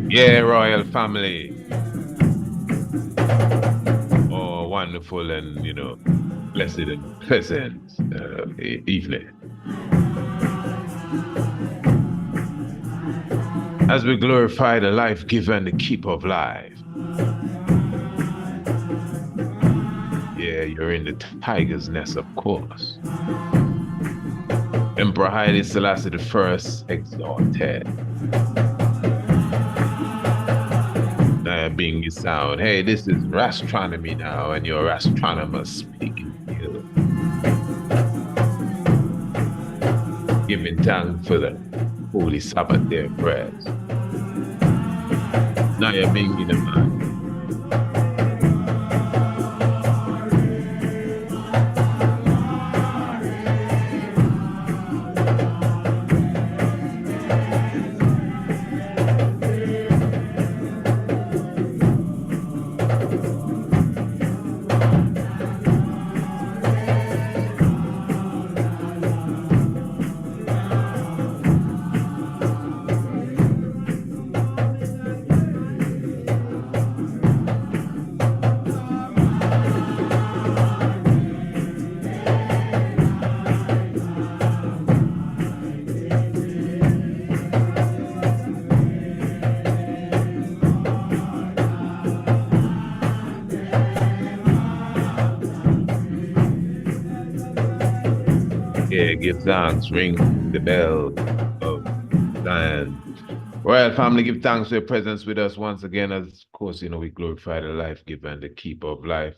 Yeah, royal family. Oh, wonderful and, blessed and pleasant evening. As we glorify the life giver and the keeper of life. Yeah, you're in the tiger's nest, of course. Emperor Haile Selassie the First exalted. Being your sound. Hey, this is Rastronomy now, and your astronomer speaking to you. Giving thanks for the holy Sabbath day prayers. Now you're being in the man. Yeah, give thanks, ring the bell of Zion. Royal family, give thanks for your presence with us once again. As of course, we glorify the life giver and the keeper of life.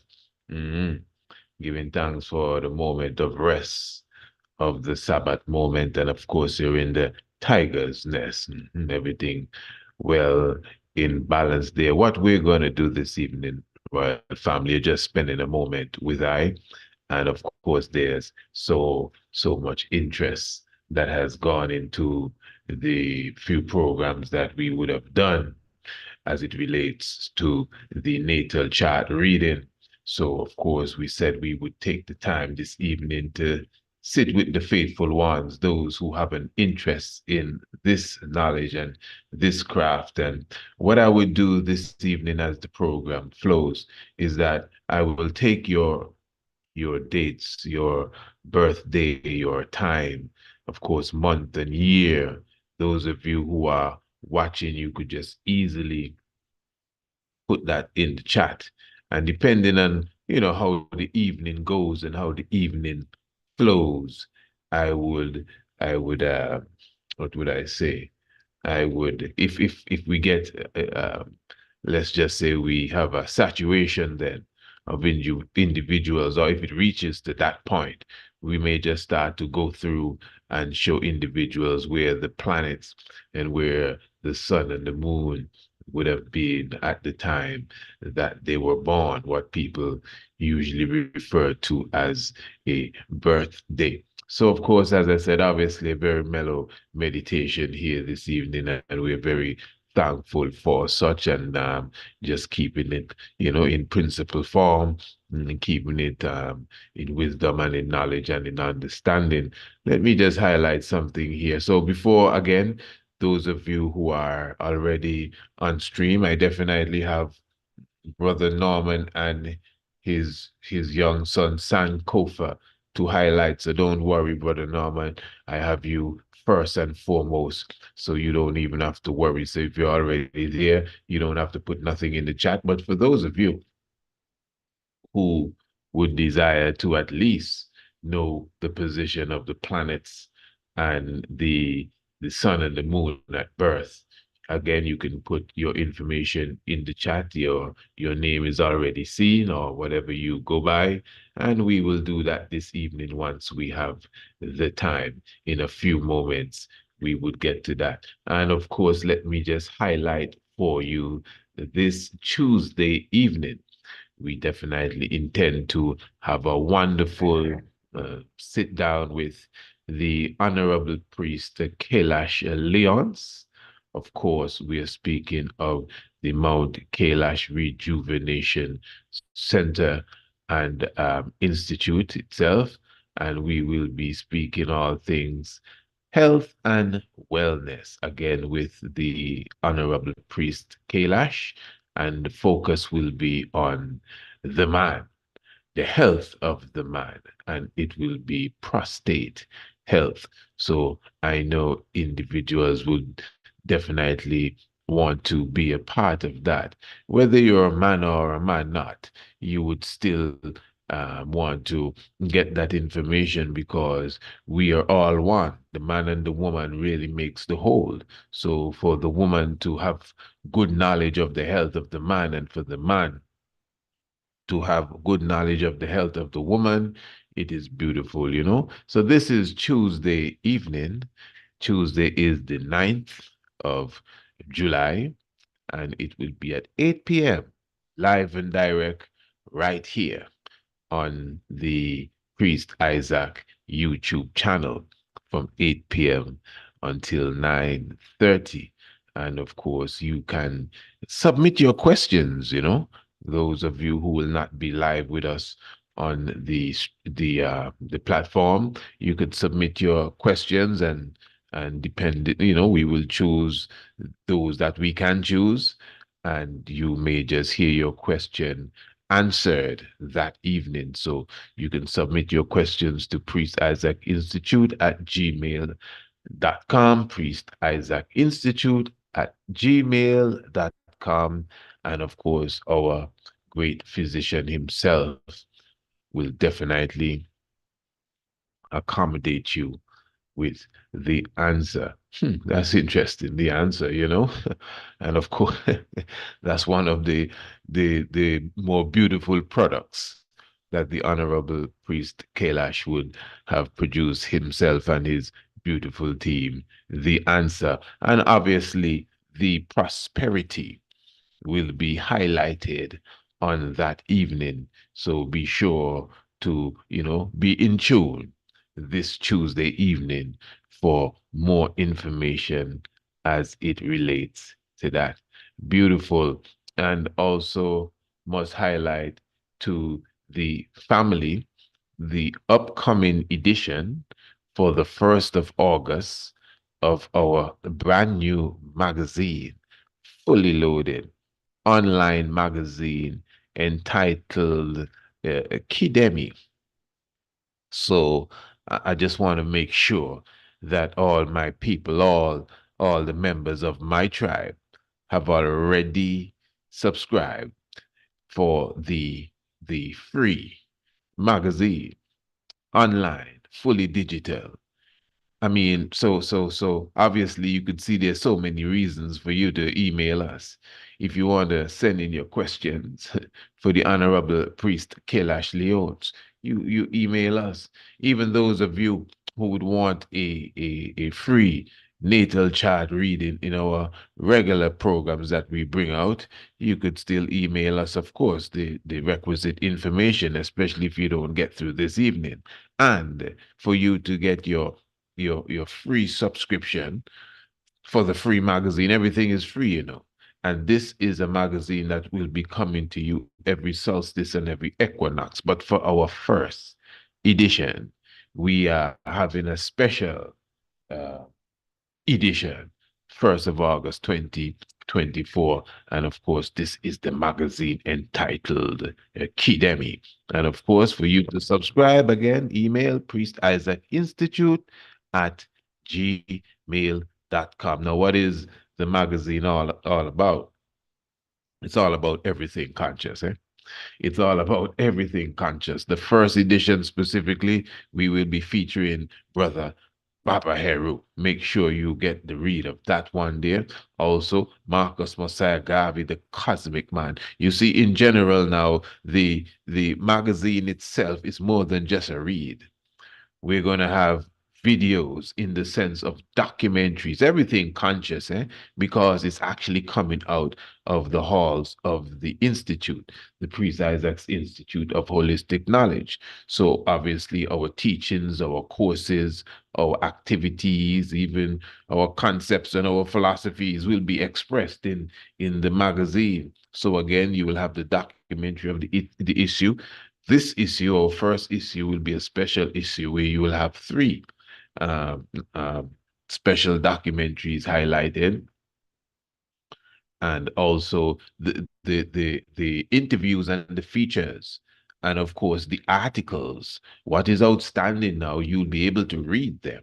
Giving thanks for the moment of rest, of the Sabbath moment, and of course, you're in the tiger's nest. Everything well in balance there. What we're going to do this evening, Royal family, you're just spending a moment with I. And of course, there's so much interest that has gone into the few programs that we would have done as it relates to the natal chart reading. So, of course, we said we would take the time this evening to sit with the faithful ones, those who have an interest in this knowledge and this craft. And what I would do this evening as the program flows is that I will take your dates, your birthday, your time, of course, month and year. Those of you who are watching, you could just easily put that in the chat. And depending on, how the evening goes and how the evening flows, I would, what would I say? I would, if we get, let's just say we have a saturation then of individuals, or if it reaches to that point, we may just start to go through and show individuals where the planets and where the sun and the moon would have been at the time that they were born, what people usually refer to as a birthday. So, of course, as I said, obviously a very mellow meditation here this evening, and we're very thankful for such, and just keeping it, in principle form, and keeping it in wisdom and in knowledge and in understanding. Let me just highlight something here. So before, again, those of you who are already on stream, I definitely have Brother Norman and his young son, San Kofa, to highlight. So don't worry, Brother Norman. I have you first and foremost, so you don't even have to worry. So if you're already there, you don't have to put nothing in the chat. But for those of you who would desire to at least know the position of the planets and the sun and the moon at birth, Again, you can put your information in the chat. Your name is already seen or whatever you go by. And we will do that this evening once we have the time. In a few moments, we would get to that. And of course, let me just highlight for you this Tuesday evening. We definitely intend to have a wonderful sit down with the Honorable Priest Kailash Leons. Of course, we are speaking of the Mount Kailash Rejuvenation Center and Institute itself, and we will be speaking all things health and wellness again with the Honorable Priest Kailash, and the focus will be on the man, the health of the man, and it will be prostate health. So I know individuals would definitely want to be a part of that. Whether you're a man or a man not, you would still want to get that information because we are all one. The man and the woman really makes the whole. So for the woman to have good knowledge of the health of the man and for the man to have good knowledge of the health of the woman, it is beautiful, you know. So this is Tuesday evening. Tuesday is the 9th of July, and it will be at 8 p.m. live and direct right here on the Priest Isaac YouTube channel from 8 p.m. until 9:30. And of course, you can submit your questions, you know, those of you who will not be live with us on the platform, you could submit your questions and depend, you know, we will choose those that we can choose, and you may just hear your question answered that evening. So you can submit your questions to Priest Isaac Institute at gmail.com, Priest Isaac Institute at gmail.com. And of course, our great physician himself will definitely accommodate you with the answer. That's interesting, the answer, you know. And of course, that's one of the more beautiful products that the Honorable Priest Kailash would have produced himself and his beautiful team. The answer, and obviously the prosperity will be highlighted on that evening. So be sure to, you know, be in tune this Tuesday evening for more information as it relates to that. Beautiful. And also must highlight to the family the upcoming edition for the 1st of August of our brand new magazine, fully loaded online magazine entitled Kidemi. So I just want to make sure that all my people, all the members of my tribe have already subscribed for the free magazine, online, fully digital. I mean, so obviously you could see there's so many reasons for you to email us. If you want to send in your questions for the Honorable Priest Kailash Leones, you email us. Even those of you who would want a free natal chart reading in our regular programs that we bring out, you could still email us, of course, the requisite information, especially if you don't get through this evening. And for you to get your free subscription for the free magazine. Everything is free, you know. And this is a magazine that will be coming to you every solstice and every equinox. But for our first edition, we are having a special uh, edition, 1st of August 2024. And of course, this is the magazine entitled Kidemi. And of course, for you to subscribe again, email Priest Isaac Institute at gmail.com. Now, what is the magazine all about? It's all about everything conscious, eh? It's all about everything conscious. The first edition specifically, we will be featuring Brother Papa Heru. Make sure you get the read of that one there. Also, Marcus Mosiah Garvey, the Cosmic Man. You see, in general now, the magazine itself is more than just a read. We're going to have videos in the sense of documentaries, everything conscious, because it's actually coming out of the halls of the Institute, the Priest Isaac's Institute of Holistic Knowledge. So obviously our teachings, our courses, our activities, even our concepts and our philosophies will be expressed in the magazine. So again, you will have the documentary of the issue. This issue, or first issue, will be a special issue where you will have three um, um, special documentaries highlighted, and also the interviews and the features, and of course the articles. What is outstanding now, you'll be able to read them,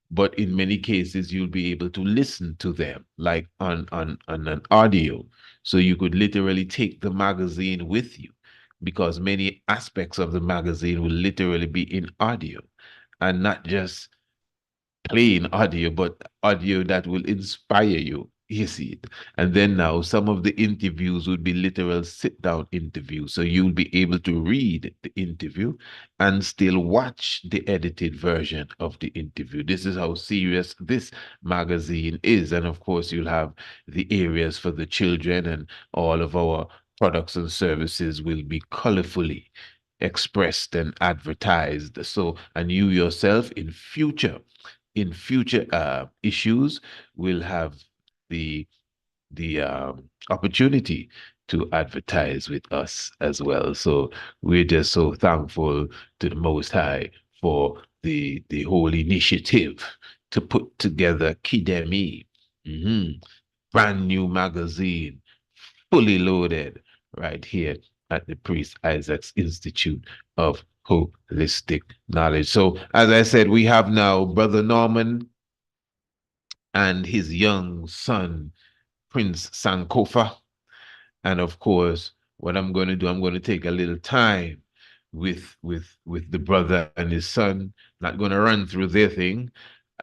but in many cases you'll be able to listen to them like on an audio. So you could literally take the magazine with you, because many aspects of the magazine will literally be in audio, and not just plain audio, but audio that will inspire you. You see it. And then now some of the interviews would be literal sit down interviews. So you'll be able to read the interview and still watch the edited version of the interview. This is how serious this magazine is. And of course, you'll have the areas for the children, and all of our products and services will be colorfully expressed and advertised. So, and you yourself in future issues will have the opportunity to advertise with us as well. So we're just so thankful to the Most High for the whole initiative to put together Kidemi, brand new magazine, fully loaded, right here at the Priest Isaac's Institute of Holistic Knowledge. So, as I said, we have now Brother Norman and his young son, Prince Sankofa. And of course, what I'm going to do, I'm going to take a little time with the brother and his son. Not going to run through their thing.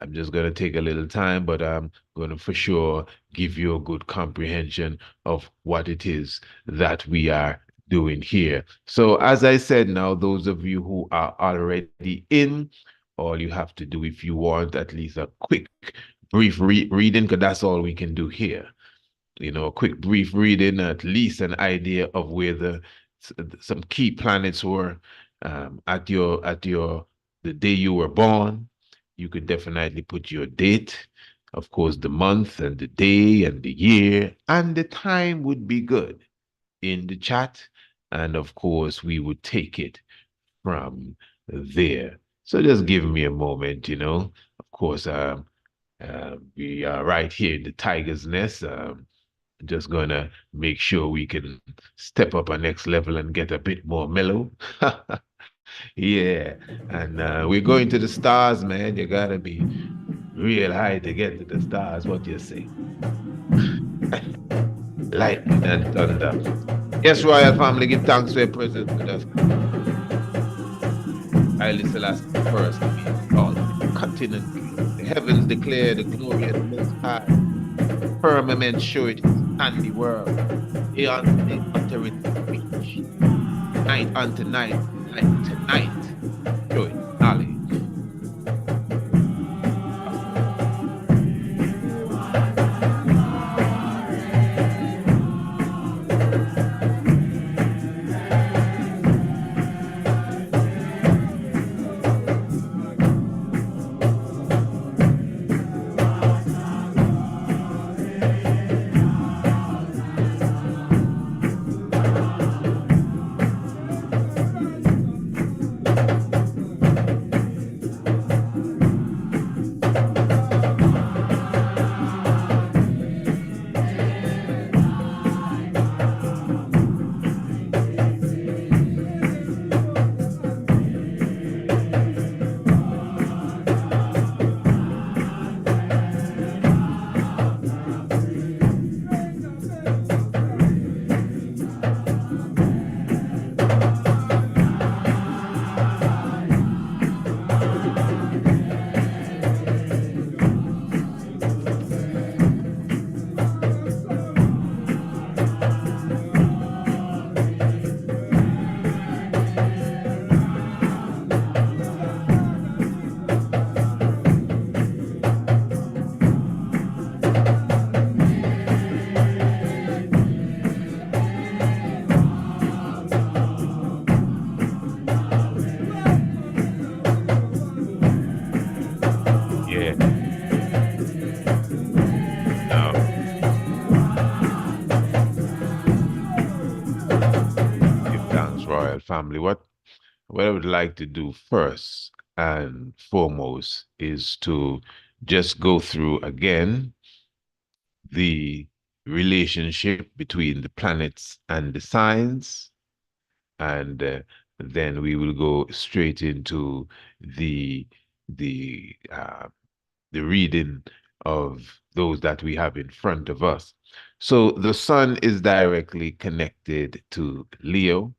I'm just going to take a little time, but I'm going to for sure give you a good comprehension of what it is that we are doing here. So, as I said, now, those of you who are already in, all you have to do, if you want at least a quick, brief reading, because that's all we can do here. A quick, brief reading, at least an idea of where some key planets were at the day you were born. You could definitely put your date, of course, the month and the day and the year, and the time would be good in the chat. And of course, we would take it from there. So just give me a moment, Of course, we are right here in the Tiger's Nest. Just gonna make sure we can step up a next level and get a bit more mellow. Yeah, and we're going to the stars, man. You gotta be real high to get to the stars. What you say? Lightning and thunder. Yes, royal family, give thanks for your presence with us. Haile Selassie first, God, continually. The heavens declare the glory of the Most High. Firmament show it his handiwork. Aeon they utter it speech. Night unto night, night to night. Show it knowledge. family, what I would like to do first and foremost is to just go through again the relationship between the planets and the signs, and then we will go straight into the the uh, the reading of those that we have in front of us. So the sun is directly connected to Leo,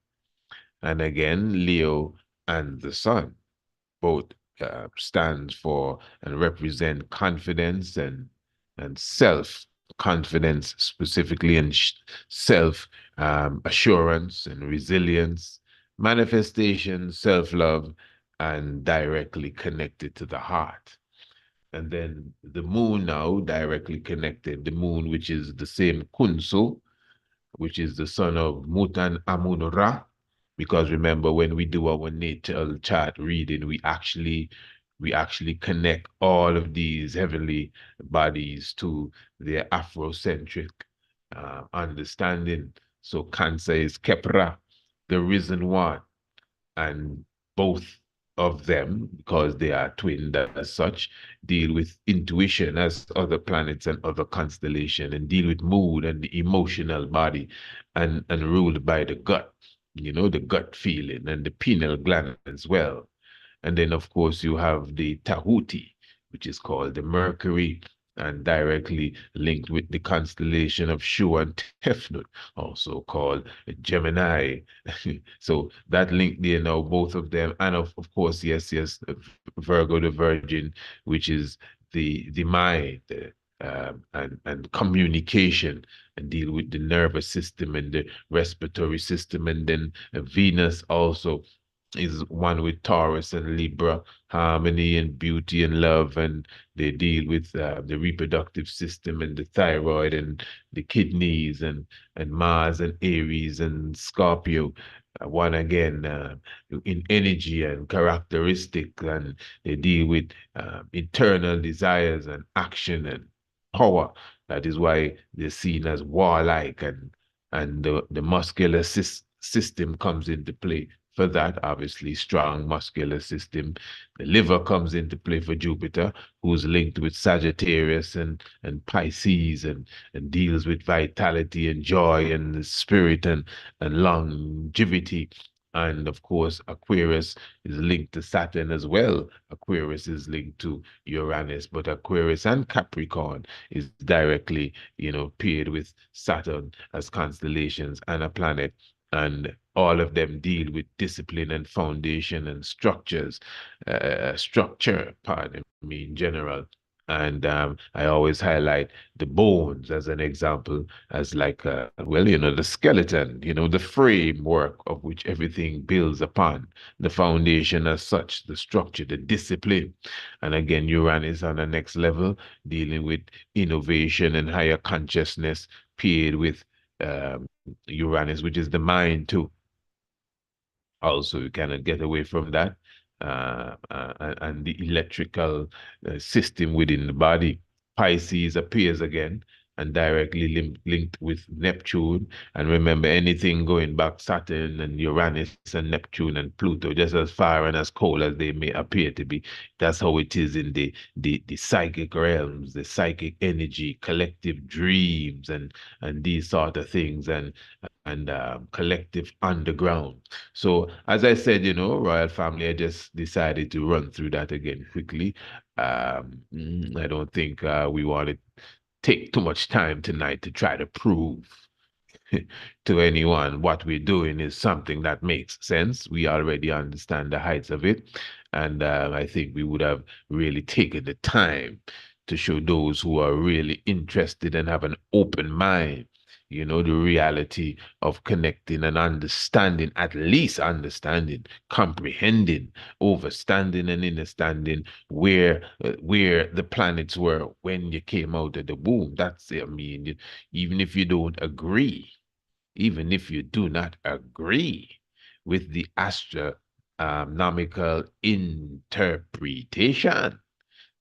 and again, Leo and the sun both stands for and represent confidence and self confidence specifically, and self assurance and resilience, manifestation, self love, and directly connected to the heart. And then the moon now directly connected, the moon, which is the same Kunsu, which is the son of Mutan Amun Ra. Because remember, when we do our natal chart reading, we actually connect all of these heavenly bodies to their Afrocentric understanding. So Cancer is Kepra, the risen one, and both of them, because they are twinned as such, deal with intuition as other planets and other constellation, and deal with mood and the emotional body, and ruled by the gut, the gut feeling and the pineal gland as well. And then, of course, you have the Tahuti, which is called the Mercury, and directly linked with the constellation of Shu and Tefnut, also called Gemini. So that link there now, both of them, and of course, yes, Virgo the Virgin, which is the mind, and communication, and deal with the nervous system and the respiratory system. And then Venus also is one with Taurus and Libra, harmony and beauty and love, and they deal with the reproductive system and the thyroid and the kidneys, and Mars and Aries and Scorpio. One again in energy and characteristic, and they deal with internal desires and action and power. That is why they're seen as warlike, and the muscular system comes into play for that, obviously, strong muscular system. The liver comes into play for Jupiter, who's linked with Sagittarius and Pisces, and deals with vitality and joy and the spirit and longevity. And of course, Aquarius is linked to Saturn as well. Aquarius is linked to Uranus, but Aquarius and Capricorn is directly, paired with Saturn as constellations and a planet, and all of them deal with discipline and foundation and structure, pardon me, in general. And I always highlight the bones as an example, as like, well, the skeleton, the framework of which everything builds upon, the foundation as such, the structure, the discipline. And again, Uranus on the next level, dealing with innovation and higher consciousness, paired with Uranus, which is the mind too. Also, you cannot get away from that, and the electrical system within the body. Pisces appears again and directly linked with Neptune. And remember, anything going back, Saturn and Uranus and Neptune and Pluto, just as far and as cold as they may appear to be, that's how it is in the psychic realms, the psychic energy, collective dreams, and these sort of things, and collective underground. So, as I said, Royal Family, I just decided to run through that again quickly. I don't think we want to take too much time tonight to try to prove to anyone what we're doing is something that makes sense. We already understand the heights of it. And I think we would have really taken the time to show those who are really interested and have an open mind, the reality of connecting and understanding, at least understanding, comprehending, overstanding, and understanding where the planets were when you came out of the womb. That's it. I mean, even if you don't agree, even if you do not agree with the astronomical interpretation,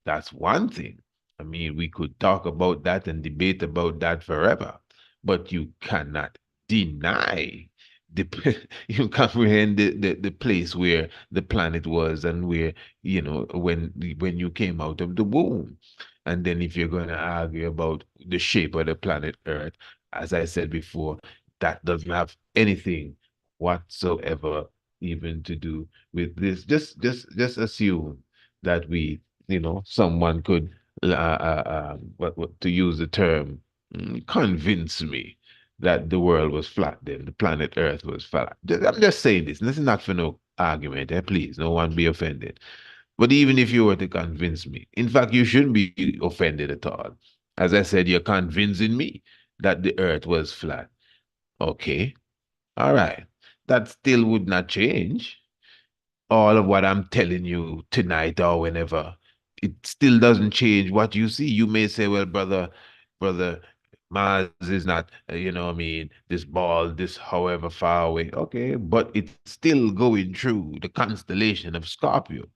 that's one thing. I mean, we could talk about that and debate about that forever, but you cannot deny the you comprehend the place where the planet was and where, when you came out of the womb. And then if you're going to argue about the shape of the planet Earth, as I said before, that doesn't have anything whatsoever even to do with this. Just assume that someone could, to use the term, convince me that the world was flat, then the planet Earth was flat. I'm just saying this. This is not for no argument, please. No one be offended. But even if you were to convince me, in fact, you shouldn't be offended at all. As I said, you're convincing me that the Earth was flat. Okay, all right. That still would not change all of what I'm telling you tonight or whenever. It still doesn't change what you see. You may say, well, brother, Mars is not, what I mean, this ball, this however far away. Okay, but it's still going through the constellation of Scorpio.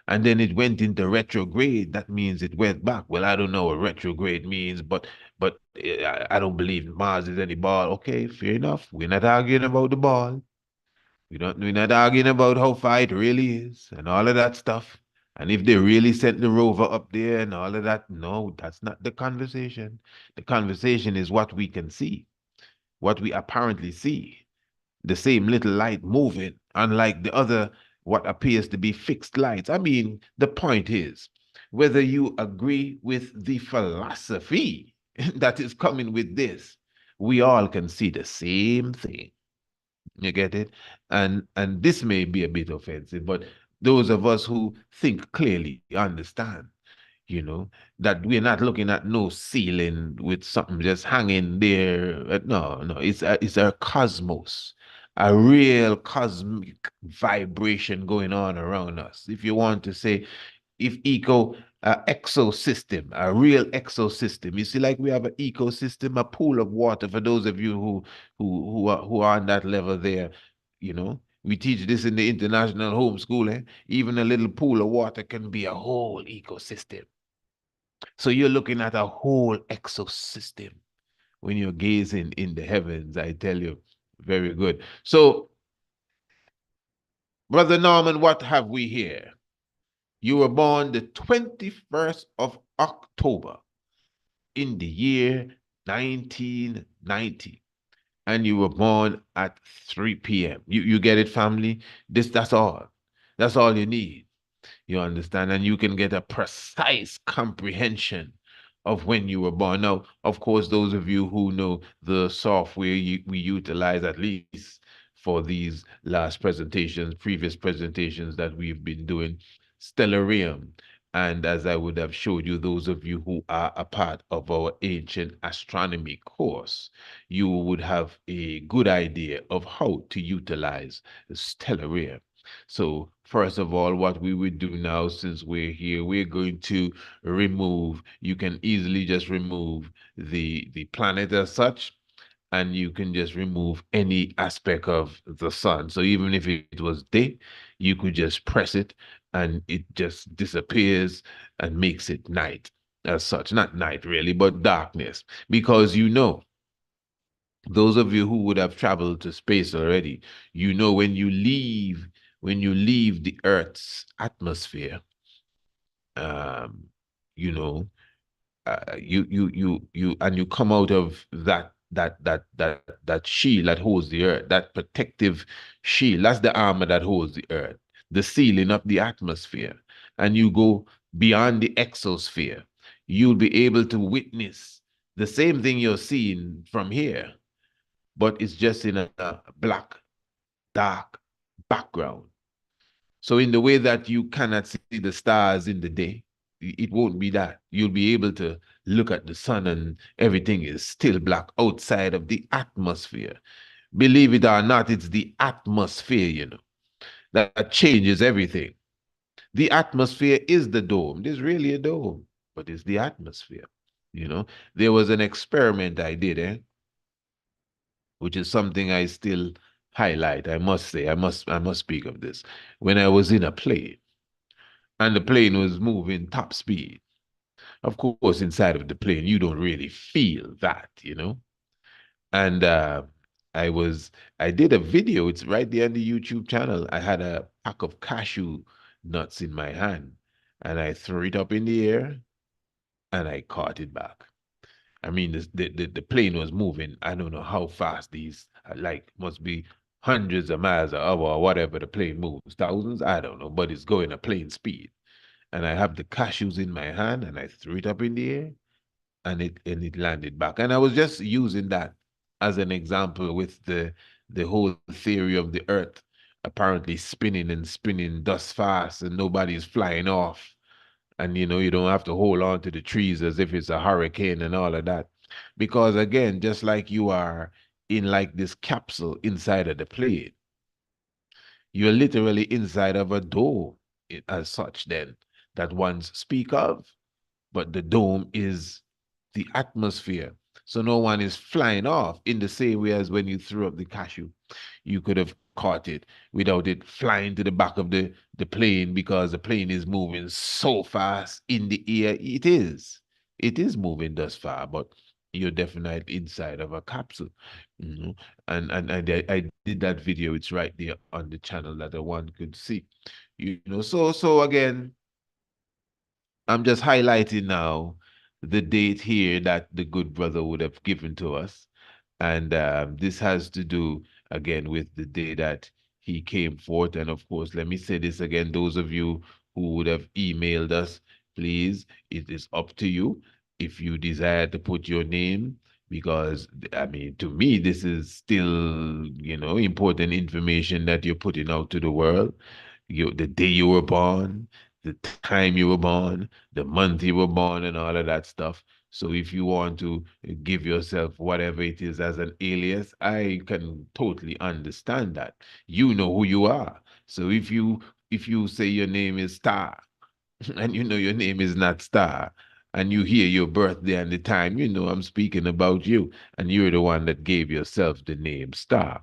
And then it went into retrograde. That means it went back. Well, I don't know what retrograde means, but I don't believe Mars is any ball. Okay, fair enough. We're not arguing about the ball. We're not arguing about how far it really is and all of that stuff. And if they really sent the rover up there and all of that, no, that's not the conversation. The conversation is what we can see, what we apparently see. The same little light moving, unlike the other, what appears to be fixed lights. I mean, the point is, whether you agree with the philosophy that is coming with this, we all can see the same thing. You get it? And this may be a bit offensive, but those of us who think clearly understand, you know, that we're not looking at no ceiling with something just hanging there. No, no, it's a cosmos, a real cosmic vibration going on around us. If you want to say, if ecosystem, a real ecosystem. You see, like we have an ecosystem, a pool of water. For those of you who are on that level there, we teach this in the international homeschool. Even a little pool of water can be a whole ecosystem. So you're looking at a whole ecosystem when you're gazing in the heavens. I tell you, very good. So, Brother Norman, what have we here? You were born the 21st of October in the year 1990. And you were born at 3 p.m. You get it, family? That's all. That's all you need. You understand? And you can get a precise comprehension of when you were born. Now, of course, those of you who know the software we utilize, at least for these last presentations, previous presentations that we've been doing, Stellarium. And as I would have showed you, those of you who are a part of our ancient astronomy course, you would have a good idea of how to utilize Stellarium. So first of all, what we would do now, since we're here, we're going to you can easily just remove the planet as such, and you can just remove any aspect of the sun. So even if it was day, you could just press it and it just disappears and makes it night as such. Not night really, but darkness. Because those of you who would have traveled to space already, when you leave the Earth's atmosphere, um, you know, and you come out of that shield that holds the Earth, that protective shield. That's the armor that holds the Earth, the ceiling of the atmosphere, and you go beyond the exosphere. You'll be able to witness the same thing you're seeing from here, but it's just in a black, dark background. So in the way that you cannot see the stars in the day, it won't be that. You'll be able to look at the sun and everything is still black outside of the atmosphere. Believe it or not, it's the atmosphere, that changes everything. The atmosphere is the dome. There's really a dome, but it's the atmosphere. There was an experiment I did, which is something I still highlight. I must say, I must speak of this. When I was in a plane, and the plane was moving top speed. Of course, inside of the plane, you don't really feel that. And I was I did a video. It's right there on the YouTube channel. I had a pack of cashew nuts in my hand, and I threw it up in the air, and I caught it back. I mean, the plane was moving. I don't know how fast these, like, must be hundreds of miles an hour or whatever the plane moves, thousands, I don't know, but it's going a plane speed. And I have the cashews in my hand, and I threw it up in the air, and it landed back. And I was just using that as an example with the whole theory of the Earth apparently spinning and spinning dust fast, and nobody's flying off. And you don't have to hold on to the trees as if it's a hurricane and all of that. Because again, just like you are in like this capsule inside of the plane, you're literally inside of a dome as such then that ones speak of, but the dome is the atmosphere. So no one is flying off in the same way as when you threw up the cashew. You could have caught it without it flying to the back of the plane, because the plane is moving so fast in the air. It is. It is moving thus far, but you're definitely inside of a capsule. You and I did that video. It's right there on the channel that one could see. So again, I'm just highlighting now the date here that the good brother would have given to us. And this has to do again with the day that he came forth. And of course, let me say this again, those of you who would have emailed us, please, it is up to you if you desire to put your name, because I mean, to me, this is still, important information that you're putting out to the world. The day you were born, the time you were born, the month you were born, and all of that stuff. So if you want to give yourself whatever it is as an alias, I can totally understand that. You know who you are. So if you say your name is Star, and your name is not Star, and you hear your birthday and the time, I'm speaking about you, and you're the one that gave yourself the name Star.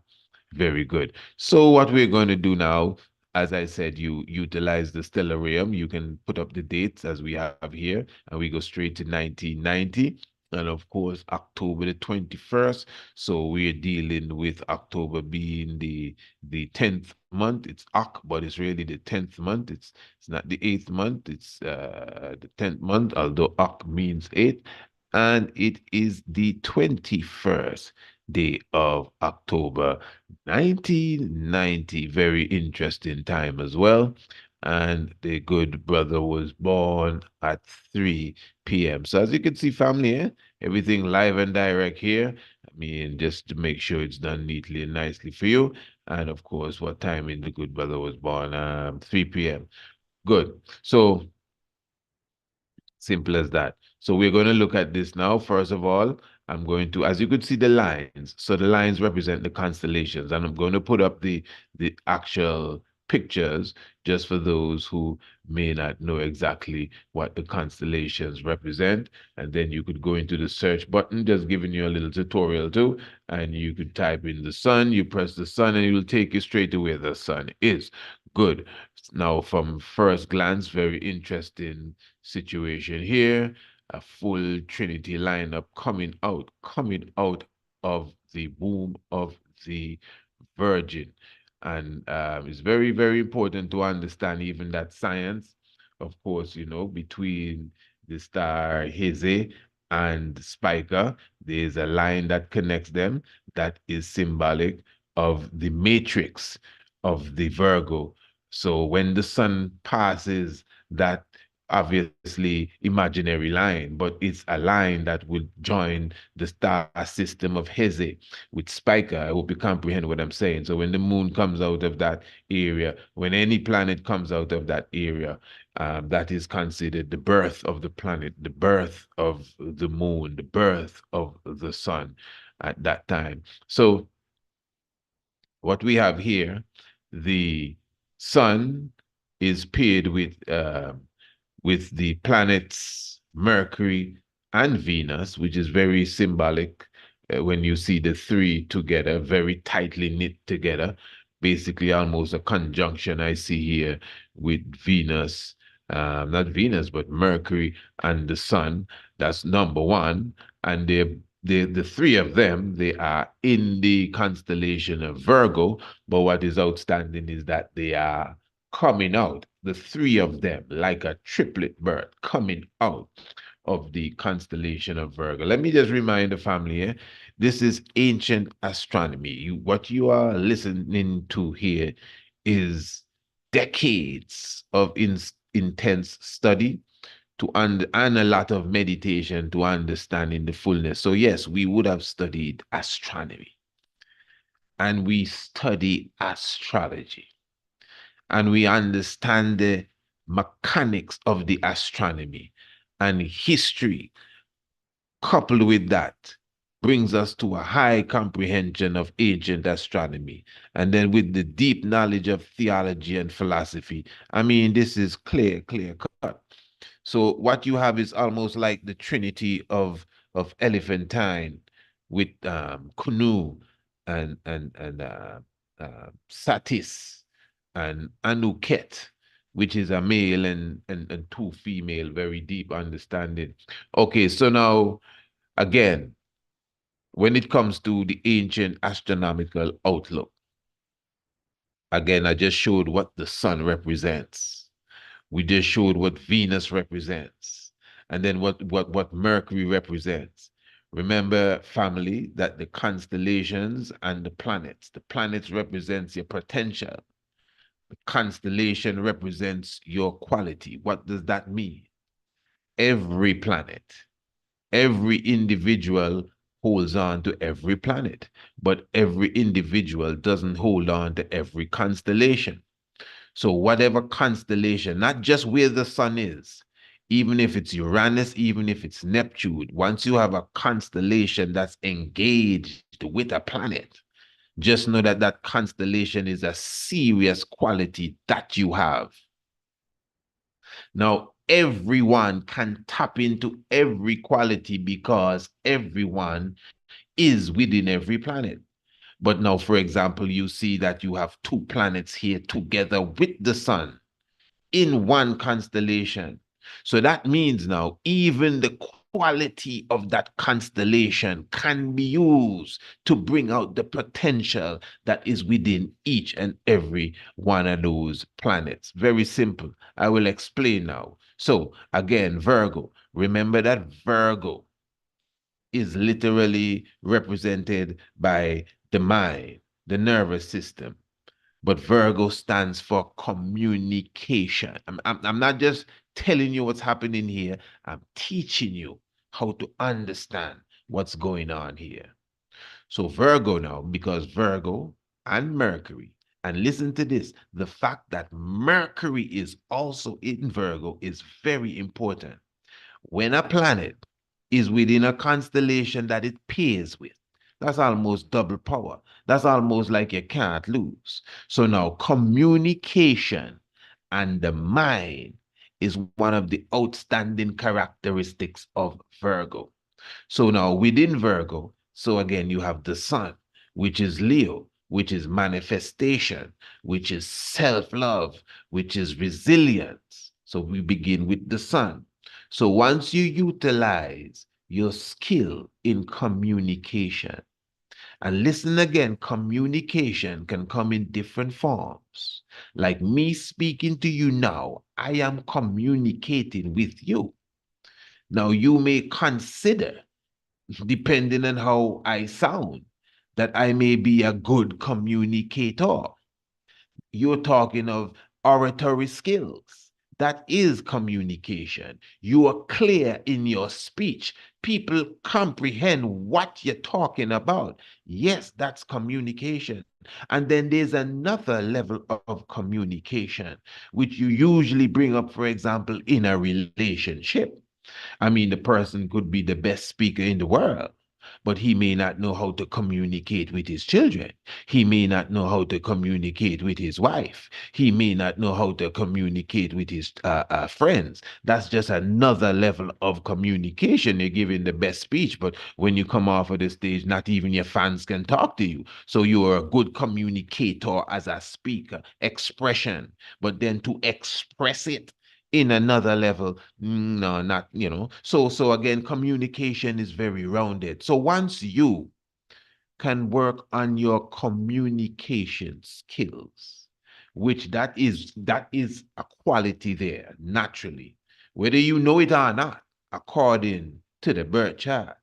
Very good. So what we're going to do now, as I said, you utilize the stellarium. You can put up the dates as we have here, and we go straight to 1990. And of course, October the 21st. So we're dealing with October being the 10th month. It's Oc, but it's really the 10th month. It's not the 8th month. It's the 10th month, although Oc means 8. And it is the 21st day of October 1990. Very interesting time as well. And the good brother was born at 3 p.m. So as you can see, family, everything live and direct here. I mean, just to make sure it's done neatly and nicely for you. And of course, what time in the good brother was born? 3 p.m. Good. So simple as that. So we're going to look at this now. First of all, I'm going to, as you could see, the lines. So the lines represent the constellations, and I'm going to put up the actual pictures just for those who may not know exactly what the constellations represent. And then you could go into the search button, just giving you a little tutorial too, and you could type in the sun, you press the sun, and it will take you straight to where the sun is. Good. Now, from first glance, very interesting situation here. A full Trinity lineup coming out of the womb of the Virgin. And it's very, very important to understand even that science, of course, between the star Heze and Spica, there's a line that connects them that is symbolic of the matrix of the Virgo. So when the sun passes that obviously imaginary line, but it's a line that will join the star system of Heze with Spica. I hope you comprehend what I'm saying. So when the moon comes out of that area, when any planet comes out of that area, that is considered the birth of the planet, the birth of the moon, the birth of the sun at that time. So what we have here, the sun is paired with the planets Mercury and Venus, which is very symbolic when you see the three together, very tightly knit together. Basically, almost a conjunction I see here with Venus, not Venus, but Mercury and the Sun. That's number one. And they're the three of them, they are in the constellation of Virgo, but what is outstanding is that they are coming out, the three of them, like a triplet bird, coming out of the constellation of Virgo. Let me just remind the family here, this is ancient astronomy. What you are listening to here is decades of intense study and a lot of meditation to understanding the fullness. So yes, we would have studied astronomy and we study astrology and we understand the mechanics of the astronomy and history coupled with that brings us to a high comprehension of ancient astronomy. And then with the deep knowledge of theology and philosophy, I mean, this is clear cut. So what you have is almost like the trinity of Elephantine with Kunu and Satis and Anuket, which is a male and two female, very deep understanding. Okay, so now again, when it comes to the ancient astronomical outlook, again, I just showed what the sun represents. We just showed what Venus represents, and then what Mercury represents. Remember, family, that the constellations and the planets represents your potential. The constellation represents your quality. What does that mean? Every planet, every individual holds on to every planet, but every individual doesn't hold on to every constellation. So whatever constellation, not just where the sun is, even if it's Uranus, even if it's Neptune, once you have a constellation that's engaged with a planet, just know that that constellation is a serious quality that you have. Now, everyone can tap into every quality because everyone is within every planet. But now, for example, you see that you have two planets here together with the sun in one constellation. So that means now even the quality of that constellation can be used to bring out the potential that is within each and every one of those planets. Very simple. I will explain now. So again, Virgo, remember that Virgo is literally represented by the mind, the nervous system, but Virgo stands for communication. I'm not just telling you what's happening here, I'm teaching you how to understand what's going on here. So, Virgo now, because Virgo and Mercury, and listen to this, the fact that Mercury is also in Virgo is very important. When a planet is within a constellation that it pairs with, that's almost double power. That's almost like you can't lose. So now communication and the mind is one of the outstanding characteristics of Virgo. So now within Virgo, so again, you have the sun, which is Leo, which is manifestation, which is self-love, which is resilience. So we begin with the sun. So once you utilize your skill in communication, and listen again, communication can come in different forms. Like me speaking to you now, I am communicating with you. Now you may consider, depending on how I sound, that I may be a good communicator. You're talking of oratory skills. That is communication. You are clear in your speech. People comprehend what you're talking about. Yes, that's communication. And then there's another level of communication, which you usually bring up, for example, in a relationship. I mean, the person could be the best speaker in the world, but he may not know how to communicate with his children. He may not know how to communicate with his wife. He may not know how to communicate with his friends. That's just another level of communication. You're giving the best speech, but when you come off of the stage, not even your fans can talk to you. So you are a good communicator as a speaker, expression, but then to express it in another level. No, not, So again, communication is very rounded. So once you can work on your communication skills, which that is a quality there naturally, whether you know it or not, according to the birth chart.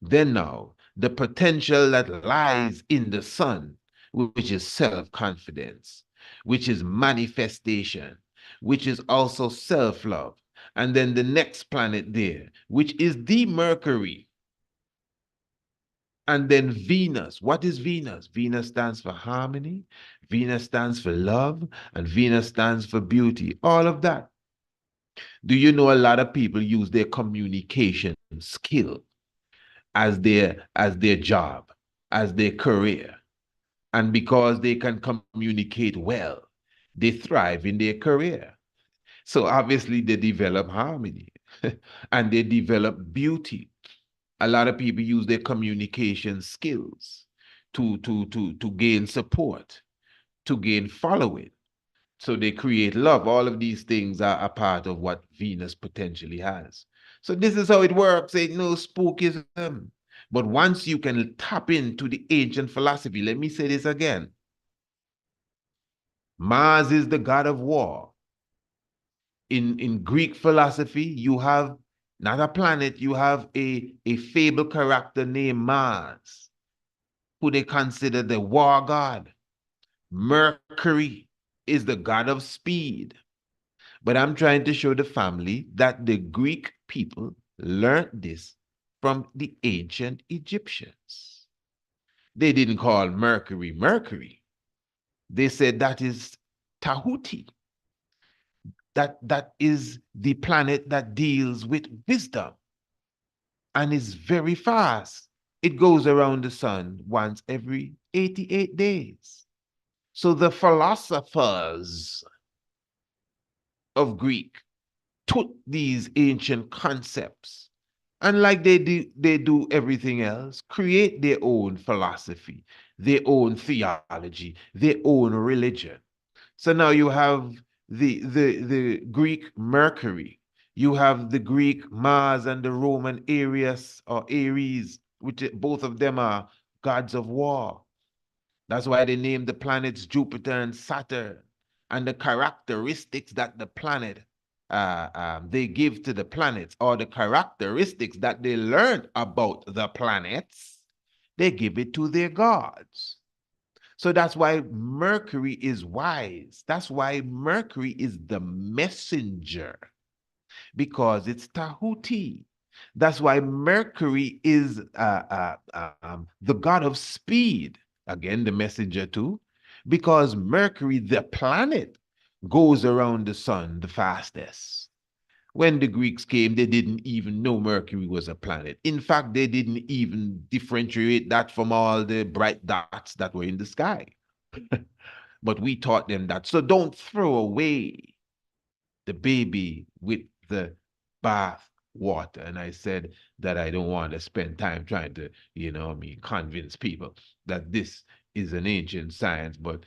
Then now the potential that lies in the sun, which is self-confidence, which is manifestation, which is also self-love. And then the next planet there, which is the Mercury, and then Venus. What is Venus? Venus stands for harmony, Venus stands for love, and Venus stands for beauty. All of that. Do you know a lot of people use their communication skill as their job, as their career? And because they can communicate well, they thrive in their career. So obviously they develop harmony and they develop beauty. A lot of people use their communication skills to gain support, to gain following. So they create love. All of these things are a part of what Venus potentially has. So this is how it works. Ain't no spookism. But once you can tap into the ancient philosophy, let me say this again. Mars is the god of war. In Greek philosophy, you have not a planet, you have a fable character named Mars, who they consider the war god. Mercury is the god of speed. But I'm trying to show the family that the Greek people learned this from the ancient Egyptians. They didn't call Mercury Mercury. They said that is Tahuti. That is the planet that deals with wisdom and is very fast. It goes around the sun once every 88 days. So the philosophers of Greek took these ancient concepts and, like they do everything else, create their own philosophy, their own theology, their own religion. So now you have the Greek Mercury, you have the Greek Mars and the Roman Aries or Aries, which both of them are gods of war. That's why they named the planets Jupiter and Saturn. And the characteristics that the planet they give to the planets, or the characteristics that they learned about the planets, they give it to their gods. So that's why Mercury is wise. That's why Mercury is the messenger, because it's Tahuti. That's why Mercury is the god of speed. Again, the messenger too, because Mercury, the planet, goes around the sun the fastest. When the Greeks came, they didn't even know Mercury was a planet. In fact, they didn't even differentiate that from all the bright dots that were in the sky. But we taught them that. So don't throw away the baby with the bath water. And I said that I don't want to spend time trying to, convince people that this is an ancient science, but,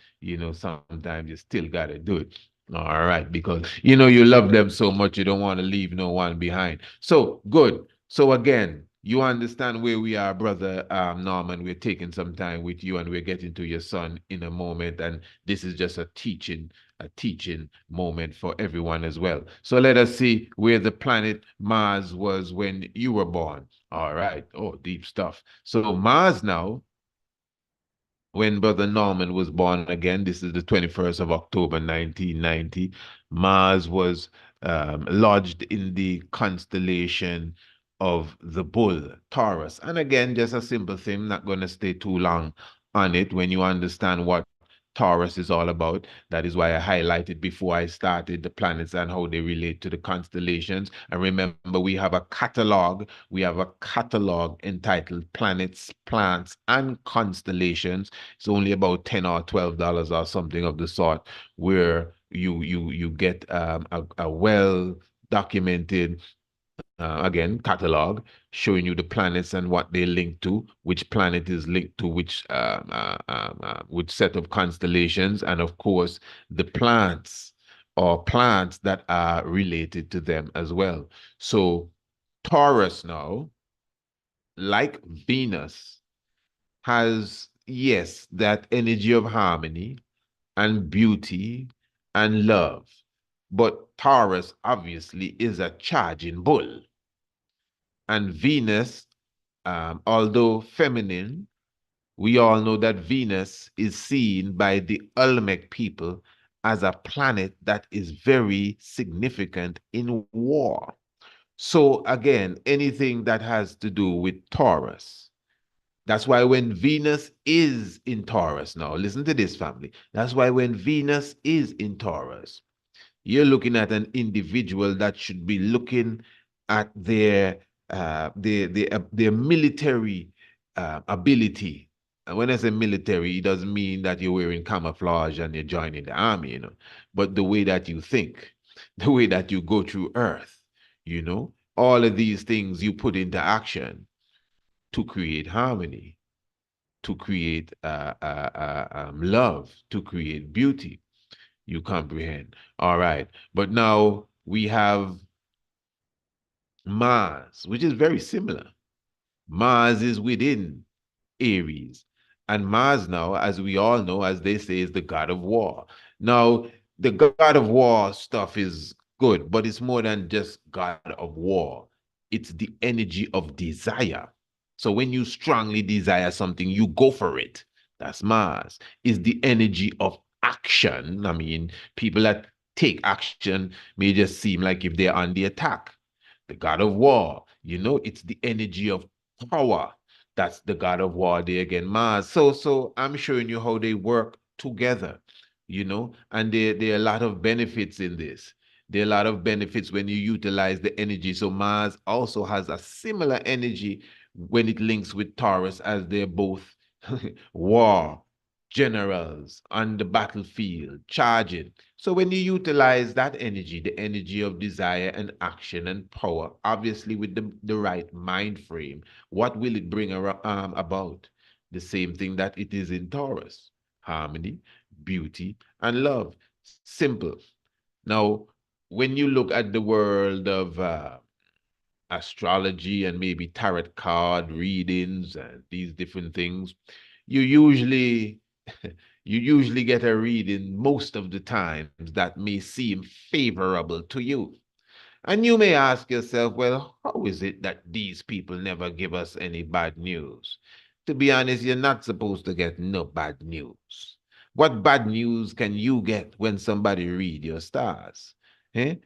sometimes you still got to do it. All right, because, you love them so much, you don't want to leave no one behind. So, good. So again, you understand where we are, brother Norman. We're taking some time with you, and we're getting to your son in a moment. And this is just a teaching moment for everyone as well. So let us see where the planet Mars was when you were born. All right. Oh, deep stuff. So Mars now, when Brother Norman was born again, this is the 21st of October, 1990, Mars was lodged in the constellation of the bull, Taurus. And again, just a simple thing, not going to stay too long on it. When you understand what Taurus is all about, that is why I highlighted before I started the planets and how they relate to the constellations. And remember, we have a catalog. We have a catalog entitled Planets, Plants, and Constellations. It's only about $10 or $12 or something of the sort, where you get a well documented again, catalog showing you the planets and what they link to, which planet is linked to which set of constellations, and of course the plants or plants that are related to them as well. So Taurus now, like Venus, has, yes, that energy of harmony and beauty and love. But Taurus obviously is a charging bull. And Venus, although feminine, we all know that Venus is seen by the Olmec people as a planet that is very significant in war. So again, anything that has to do with Taurus. That's why when Venus is in Taurus, now listen to this, family. That's why when Venus is in Taurus, you're looking at an individual that should be looking at their military ability. And when I say military, it doesn't mean that you're wearing camouflage and you're joining the army, but the way that you think, the way that you go through Earth, all of these things you put into action to create harmony, to create love, to create beauty. You comprehend. All right. But now we have Mars, which is very similar. Mars is within Aries. And Mars now, as we all know, as they say, is the god of war. Now, the god of war stuff is good, but it's more than just god of war. It's the energy of desire. So when you strongly desire something, you go for it. That's Mars. It's the energy of action. I mean, people that take action may just seem like if they're on the attack. The god of war, it's the energy of power. That's the god of war there again, Mars. So I'm showing you how they work together, and there are a lot of benefits in this. There are a lot of benefits when you utilize the energy. So Mars also has a similar energy when it links with Taurus, as they're both war generals on the battlefield, charging. So when you utilize that energy, the energy of desire and action and power, obviously with the right mind frame, what will it bring about? The same thing that it is in Taurus: harmony, beauty, and love. Simple. Now, when you look at the world of astrology and maybe tarot card readings and these different things, you usually you usually get a reading most of the times that may seem favorable to you. And you may ask yourself, well, how is it that these people never give us any bad news? To be honest, you're not supposed to get no bad news. What bad news can you get when somebody read your stars?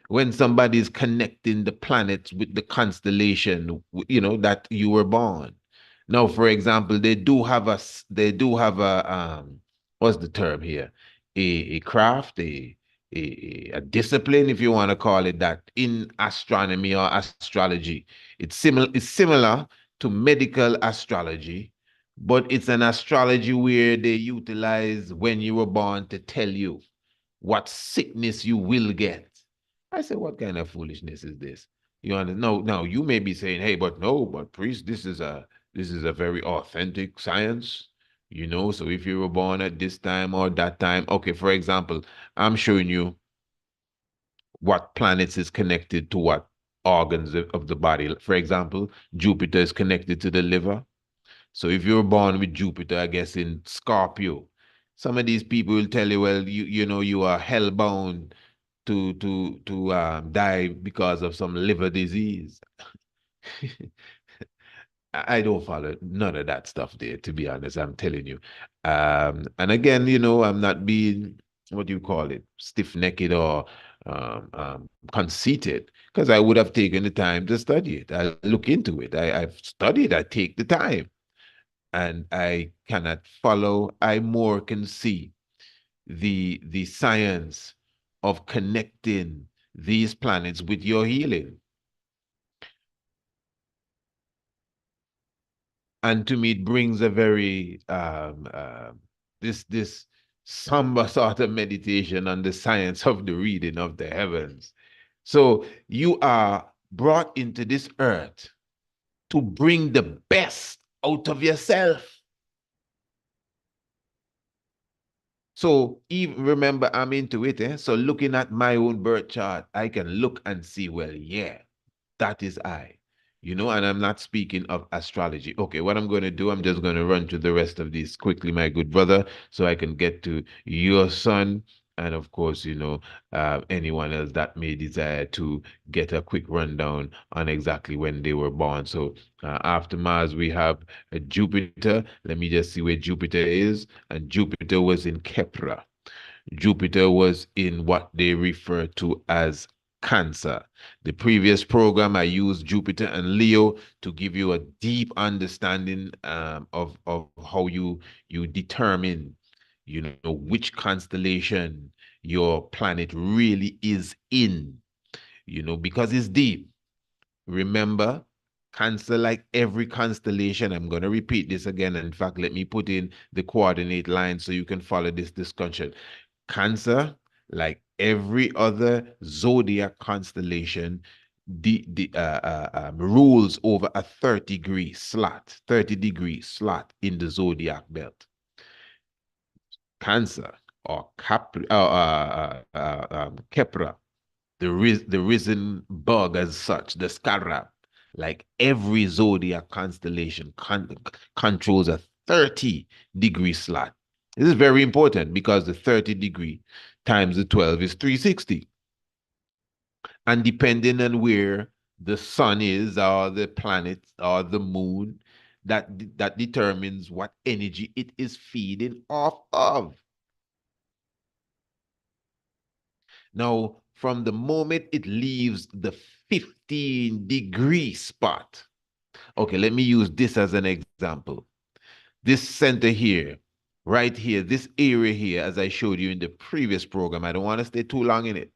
When somebody is connecting the planets with the constellation, that you were born. Now, for example, they do have a what's the term here? A craft, a discipline, if you want to call it that, in astronomy or astrology. It's similar to medical astrology, but it's an astrology where they utilize when you were born to tell you what sickness you will get. I said, what kind of foolishness is this? You understand? No, now you may be saying, hey, but no, but priest, this is a very authentic science. So if you were born at this time or that time, okay, for example, I'm showing you what planets is connected to what organs of the body. For example, Jupiter is connected to the liver. So if you're born with Jupiter, I guess in Scorpio, some of these people will tell you, well, you are hellbound to die because of some liver disease. I don't follow none of that stuff there, to be honest. I'm telling you. And again, I'm not being, what do you call it, stiff-necked or conceited, because I would have taken the time to study it. I look into it. I've studied. I take the time, and I cannot follow. I more can see the science of connecting these planets with your healing. And to me, it brings a very this somber sort of meditation on the science of the reading of the heavens. So you are brought into this earth to bring the best out of yourself. So even remember, I'm into it, eh? So looking at my own birth chart, I can look and see, well, yeah, that is I. And I'm not speaking of astrology. Okay, what I'm going to do, I'm just going to run through the rest of these quickly, my good brother, so I can get to your son and, of course, anyone else that may desire to get a quick rundown on exactly when they were born. So after Mars, we have Jupiter. Let me just see where Jupiter is. And Jupiter was in Kepra. Jupiter was in what they refer to as Cancer. The previous program, I used Jupiter and Leo to give you a deep understanding of how you determine, which constellation your planet really is in, because it's deep. Remember, Cancer, like every constellation, I'm going to repeat this again. In fact, let me put in the coordinate line so you can follow this discussion. Cancer, like every other zodiac constellation, rules over a 30-degree slot in the zodiac belt. Cancer or Kepra, the risen bug as such, the scarab, like every zodiac constellation controls a 30-degree slot. This is very important because the 30 degree times the 12 is 360. And depending on where the sun is or the planet or the moon, that determines what energy it is feeding off of. Now, from the moment it leaves the 15-degree spot, okay, let me use this as an example. This center here, right here, this area here, as I showed you in the previous program, I don't want to stay too long in it,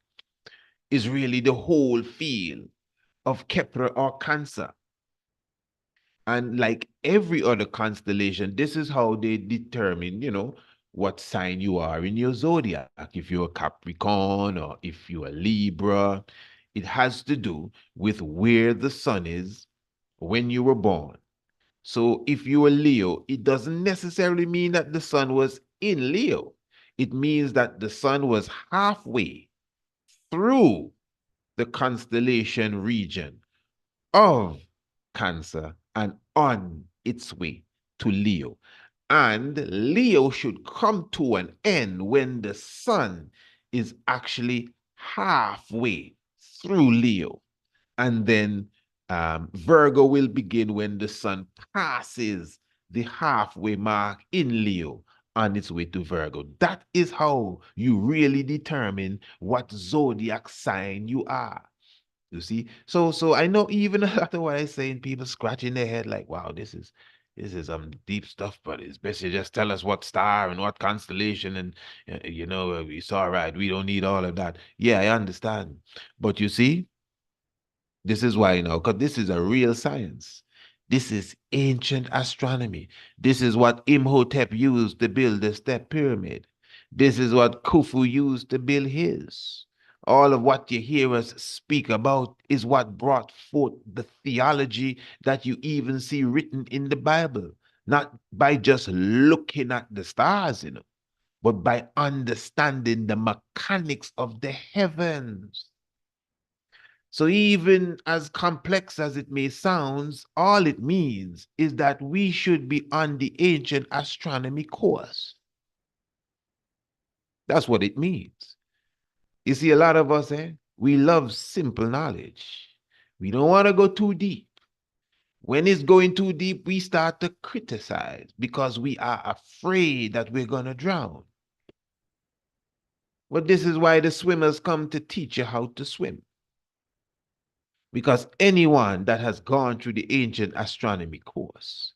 is really the whole field of Kepler or Cancer. And like every other constellation, this is how they determine, what sign you are in your zodiac. If you're a Capricorn or if you're a Libra, it has to do with where the sun is when you were born. So if you were Leo, it doesn't necessarily mean that the sun was in Leo. It means that the sun was halfway through the constellation region of Cancer and on its way to Leo. And Leo should come to an end when the sun is actually halfway through Leo. And then Virgo will begin when the sun passes the halfway mark in Leo on its way to Virgo. That is how you really determine what zodiac sign you are. You see, so I know even after what I say, people scratching their head like, "Wow, this is some deep stuff." But it's best you just tell us what star and what constellation, and it's all right. We don't need all of that. Yeah, I understand, but you see, this is why because this is a real science. This is ancient astronomy. This is what Imhotep used to build the step pyramid. This is what Khufu used to build his. All of what you hear us speak about is what brought forth the theology that you even see written in the Bible. Not by just looking at the stars, but by understanding the mechanics of the heavens. So even as complex as it may sound, all it means is that we should be on the ancient astronomy course. That's what it means. You see, a lot of us, we love simple knowledge. We don't want to go too deep. When it's going too deep, we start to criticize because we are afraid that we're going to drown. But this is why the swimmers come to teach you how to swim. Because anyone that has gone through the ancient astronomy course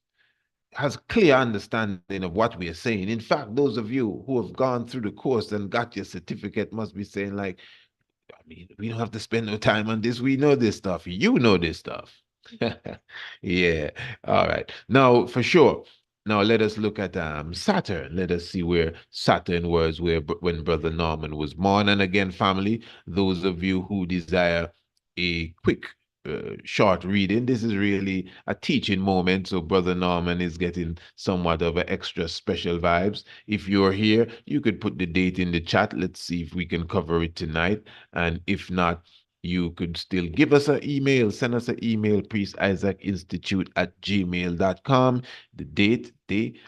has clear understanding of what we are saying. In fact, those of you who have gone through the course and got your certificate must be saying like, I mean, we don't have to spend no time on this. We know this stuff. You know this stuff. Yeah. All right. Now, for sure. Now let us look at Saturn. Let us see where Saturn was when Brother Norman was born. And again, family, those of you who desire a quick short reading. This is really a teaching moment. So Brother Norman is getting somewhat of an extra special vibes. If you're here, you could put the date in the chat. Let's see if we can cover it tonight. And if not, you could still give us an email. Send us an email, priestisaacinstitute@gmail.com. The date, the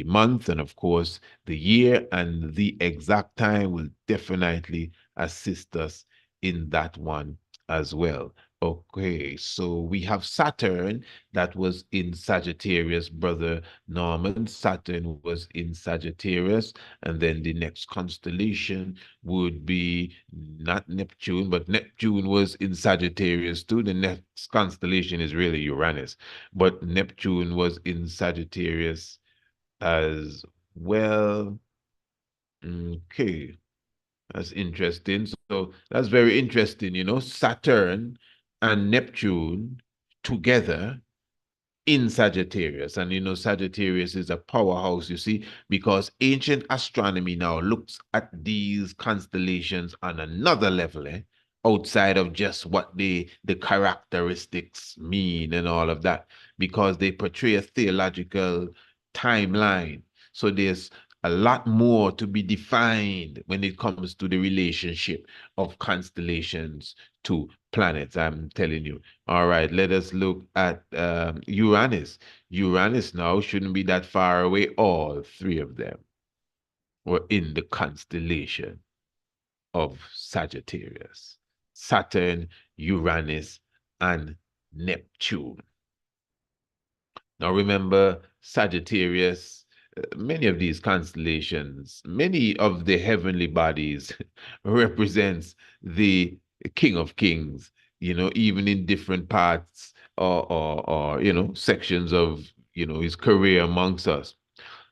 month, and of course the year and the exact time will definitely assist us in that one as well. Okay, so we have Saturn that was in Sagittarius, Brother Norman. Saturn was in Sagittarius, and then the next constellation would be not Neptune, but Neptune was in Sagittarius too. The next constellation is really Uranus, but Neptune was in Sagittarius as well. Okay. That's interesting. So that's very interesting, Saturn and Neptune together in Sagittarius. And Sagittarius is a powerhouse, you see, because ancient astronomy now looks at these constellations on another level, outside of just what the characteristics mean and all of that, because they portray a theological timeline. So there's a lot more to be defined when it comes to the relationship of constellations to planets. I'm telling you. All right, let us look at Uranus. Uranus now shouldn't be that far away. All three of them were in the constellation of Sagittarius: Saturn, Uranus, and Neptune. Now remember, Sagittarius, many of these constellations, many of the heavenly bodies represents the King of Kings, even in different parts or sections of, his career amongst us.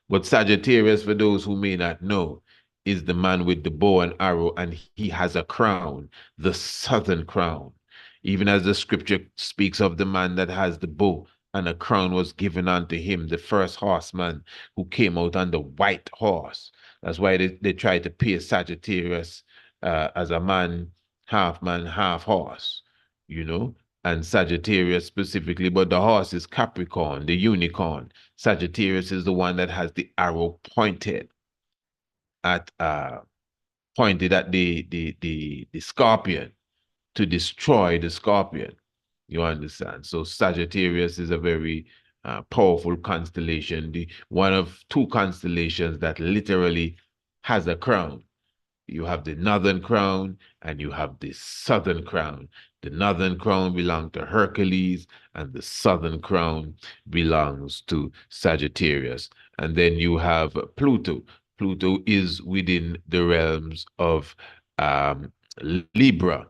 But Sagittarius, for those who may not know, is the man with the bow and arrow, and he has a crown, the southern crown. Even as the scripture speaks of the man that has the bow, and a crown was given unto him, the first horseman who came out on the white horse. That's why they try to pair Sagittarius as a man, half horse, you know, and Sagittarius specifically, but the horse is Capricorn, the unicorn. Sagittarius is the one that has the arrow at pointed at the scorpion to destroy the scorpion. You understand? So Sagittarius is a very powerful constellation, the one of two constellations that literally has a crown. You have the northern crown and you have the southern crown. The northern crown belongs to Hercules and the southern crown belongs to Sagittarius. And then you have Pluto. Pluto is within the realms of um, Libra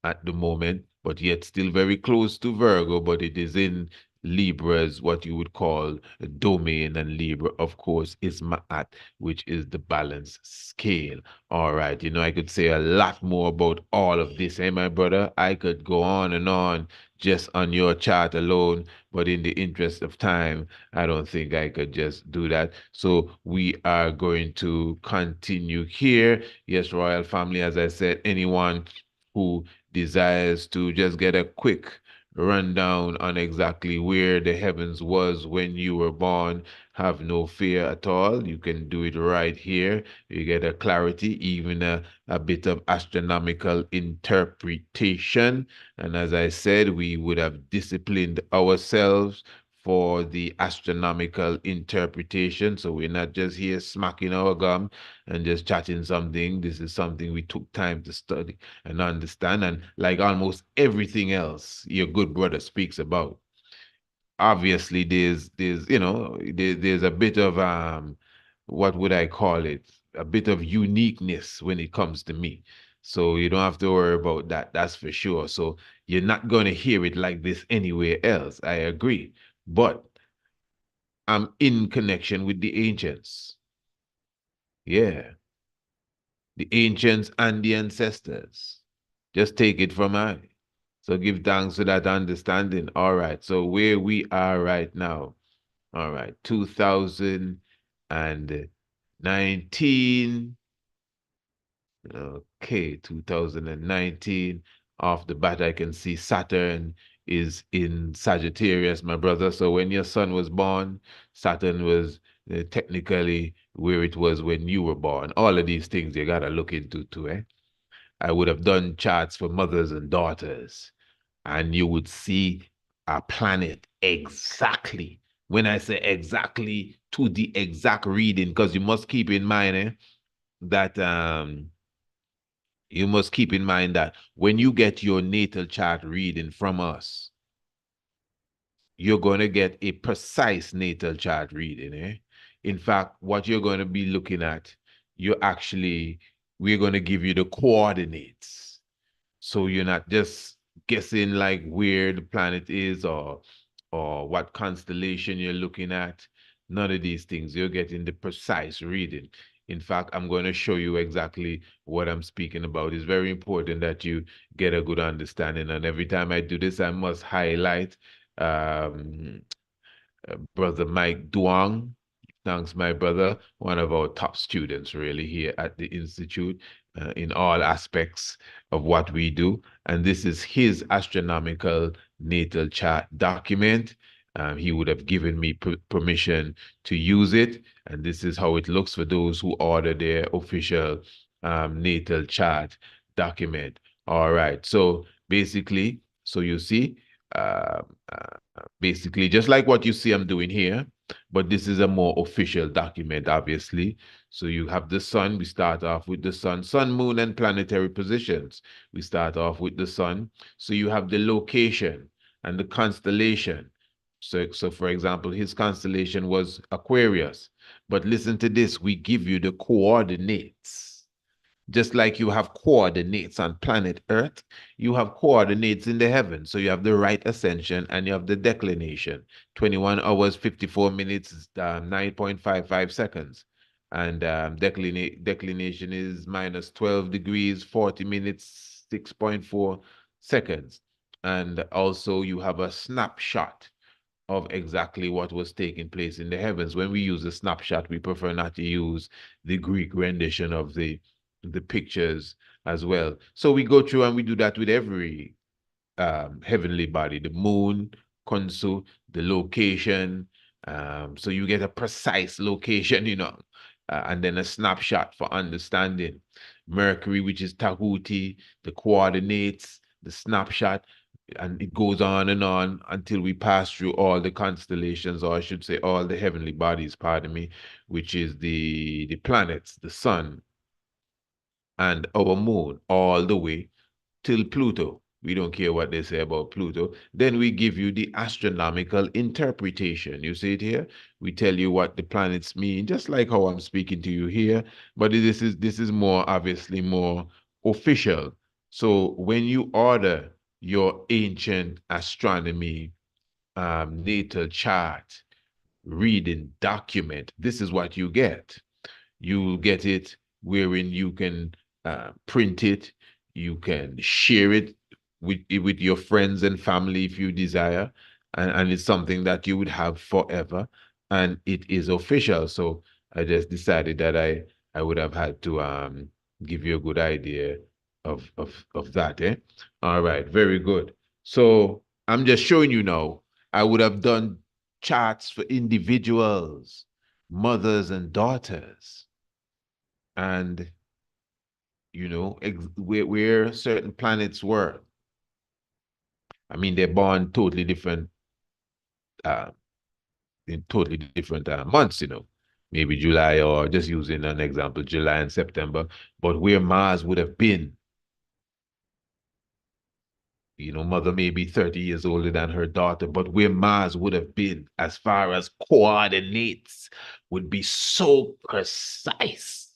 at the moment, but yet still very close to Virgo, but it is in Libra's what you would call a domain, and Libra, of course, is Ma'at, which is the balance scale. All right, I could say a lot more about all of this, my brother? I could go on and on just on your chart alone, but in the interest of time, I don't think I could just do that. So we are going to continue here. Yes, Royal Family, as I said, anyone who desires to just get a quick rundown on exactly where the heavens was when you were born, have no fear at all. You can do it right here. You get a clarity, even a bit of astronomical interpretation. And as I said, we would have disciplined ourselves for the astronomical interpretation. So we're not just here smacking our gum and just chatting something. This is something we took time to study and understand. And like almost everything else your good brother speaks about, obviously there's a bit of what would I call it? A bit of uniqueness when it comes to me. So you don't have to worry about that. That's for sure. So you're not going to hear it like this anywhere else. I agree. But I'm in connection with the ancients. Yeah. The ancients and the ancestors. Just take it from I. So give thanks to that understanding. All right. So where we are right now. All right. 2019. Okay, 2019. off the bat, I can see Saturn is in Sagittarius, my brother. So when your son was born, Saturn was technically where it was when you were born. All of these things you gotta look into too, eh? I would have done charts for mothers and daughters, and you would see a planet exactly. When I say exactly to the exact reading, because you must keep in mind, that you must keep in mind that when you get your natal chart reading from us, you're going to get a precise natal chart reading. In fact, what you're going to be looking at, we're going to give you the coordinates. So you're not just guessing like where the planet is or what constellation you're looking at. None of these things. You're getting the precise reading. In fact, I'm going to show you exactly what I'm speaking about. It's very important that you get a good understanding. And every time I do this, I must highlight um, Brother Mike Duong. Thanks, my brother, one of our top students really here at the Institute in all aspects of what we do. And this is his astronomical natal chart document. He would have given me permission to use it. And this is how it looks for those who order their official natal chart document. All right. So basically, so you see, uh, basically, just like what you see I'm doing here, but this is a more official document, obviously. So you have the sun. We start off with the sun, moon, and planetary positions. We start off with the sun. So you have the location and the constellation. So for example, his constellation was Aquarius. But listen to this, we give you the coordinates. Just like you have coordinates on planet Earth, you have coordinates in the heavens. So you have the right ascension and you have the declination. 21 hours, 54 minutes, 9.55 seconds. And declination is minus 12 degrees, 40 minutes, 6.4 seconds. And also you have a snapshot of exactly what was taking place in the heavens. When we use a snapshot, we prefer not to use the Greek rendition of the pictures as well. So we go through and we do that with every heavenly body, the moon, Konsu, the location. So you get a precise location, and then a snapshot for understanding. Mercury, which is Tahuti, the coordinates, the snapshot, and it goes on until we pass through all the constellations, or I should say all the heavenly bodies, pardon me, which is the planets, the sun, and our moon, all the way till Pluto. We don't care what they say about Pluto. Then we give you the astronomical interpretation. You see it here? We tell you what the planets mean, just like how I'm speaking to you here. But this is more obviously more official. So when you order your ancient astronomy natal chart reading document, this is what you get. You'll get it wherein you can print it, you can share it with your friends and family if you desire, and it's something that you would have forever, and it is official. So I just decided that I would have had to give you a good idea of that. All right, very good. So I'm just showing you now. I would have done charts for individuals, mothers and daughters, and where certain planets were. I mean, they're born totally different, uh, in totally different months. Maybe July, or just using an example, July and September. But where Mars would have been, mother may be 30 years older than her daughter, but where Mars would have been as far as coordinates would be so precise.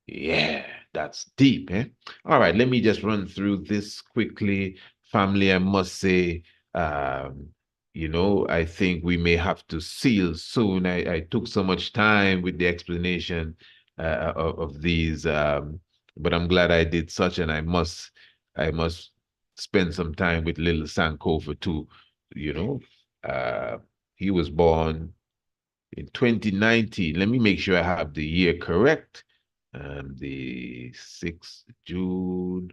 Yeah, that's deep, eh? All right, let me just run through this quickly. Family, I must say, um, I think we may have to seal soon. I took so much time with the explanation of these, but I'm glad I did such, and I must spend some time with little Sankofa too. You know, uh, he was born in 2019. Let me make sure I have the year correct. The 6th June,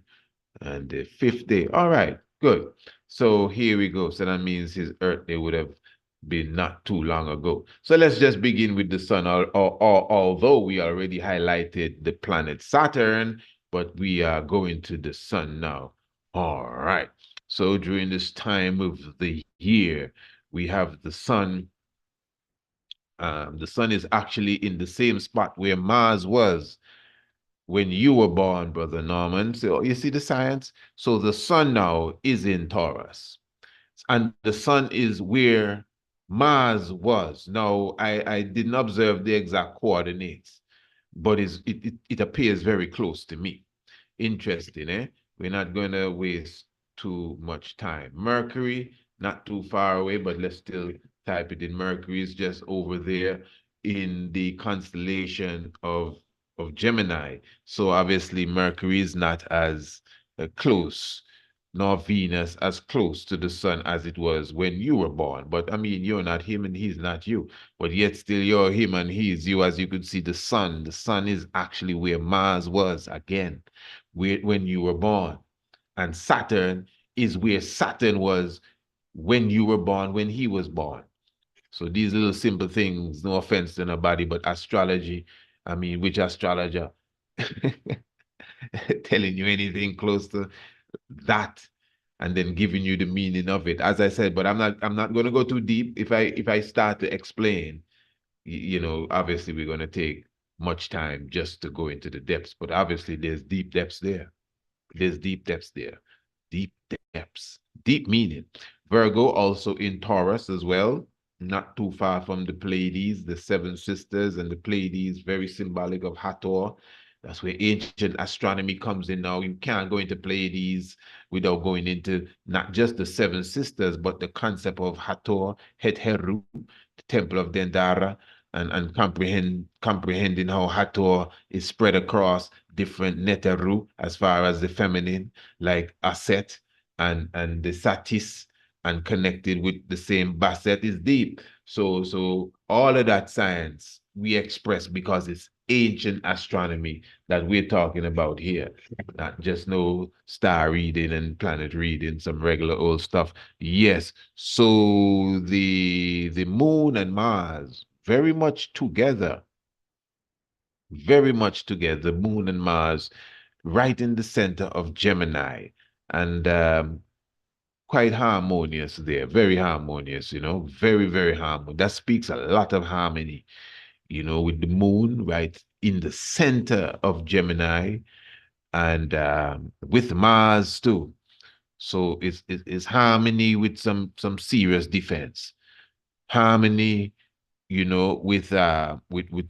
and the fifth day. All right, good. So here we go. So that means his Earth day would have been not too long ago. So let's just begin with the sun. Although we already highlighted the planet Saturn, but we are going to the sun now. All right. So during this time of the year, we have the sun. The sun is actually in the same spot where Mars was when you were born, Brother Norman. So you see the science? So the sun now is in Taurus, and the sun is where Mars was. Now, I didn't observe the exact coordinates, but it appears very close to me. Interesting, eh? We're not going to waste too much time. Mercury, not too far away, but let's still type it in. Mercury is just over there in the constellation of Gemini. So obviously Mercury is not as close, nor Venus as close to the sun as it was when you were born. But I mean, you're not him and he's not you. But yet still you're him and he's you. As you could see, the sun. The sun is actually where Mars was again when you were born. And Saturn is where Saturn was when you were born, when he was born. So these little simple things, no offense to nobody, but astrology, I mean, which astrologer telling you anything close to that and then giving you the meaning of it. As I said, but I'm not going to go too deep. If I start to explain, obviously we're going to take much time just to go into the depths, but obviously there's deep depths there. There's deep depths there. Deep depths. Deep meaning. Virgo also in Taurus as well. Not too far from the Pleiades, the seven sisters, and the Pleiades, very symbolic of Hathor. That's where ancient astronomy comes in now. You can't go into Pleiades without going into not just the seven sisters, but the concept of Hathor, Het Heru, the temple of Dendara, and comprehending how Hathor is spread across different Neteru as far as the feminine, like Aset and the Satis, and connected with the same Baset is deep. So all of that science we express because it's ancient astronomy that we're talking about here, not just no star reading and planet reading, some regular old stuff. Yes, so the moon and Mars very much together, very much together, the moon and Mars, right in the center of Gemini, and quite harmonious there, very harmonious, very, very harmonious. That speaks a lot of harmony, with the moon right in the center of Gemini and with Mars too. So it's harmony with some serious defense, harmony, with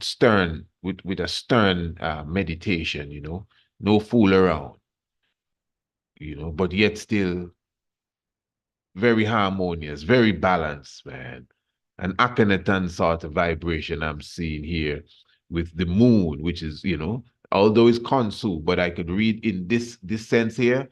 stern with a stern meditation, no fool around, but yet still very harmonious, very balanced, man. An Akhenaten sort of vibration I'm seeing here with the moon, which is, although it's Konsu, but I could read in this sense here,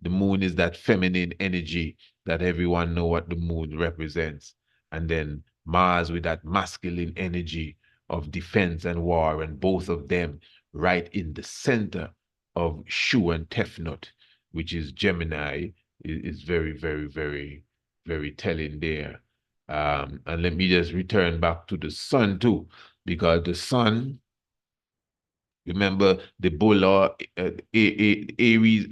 the moon is that feminine energy that everyone know what the moon represents. And then Mars with that masculine energy of defense and war, and both of them right in the center of Shu and Tefnut, which is Gemini, is very, very, very, very telling there. And let me just return back to the sun too, because the sun, remember the bull or Aries,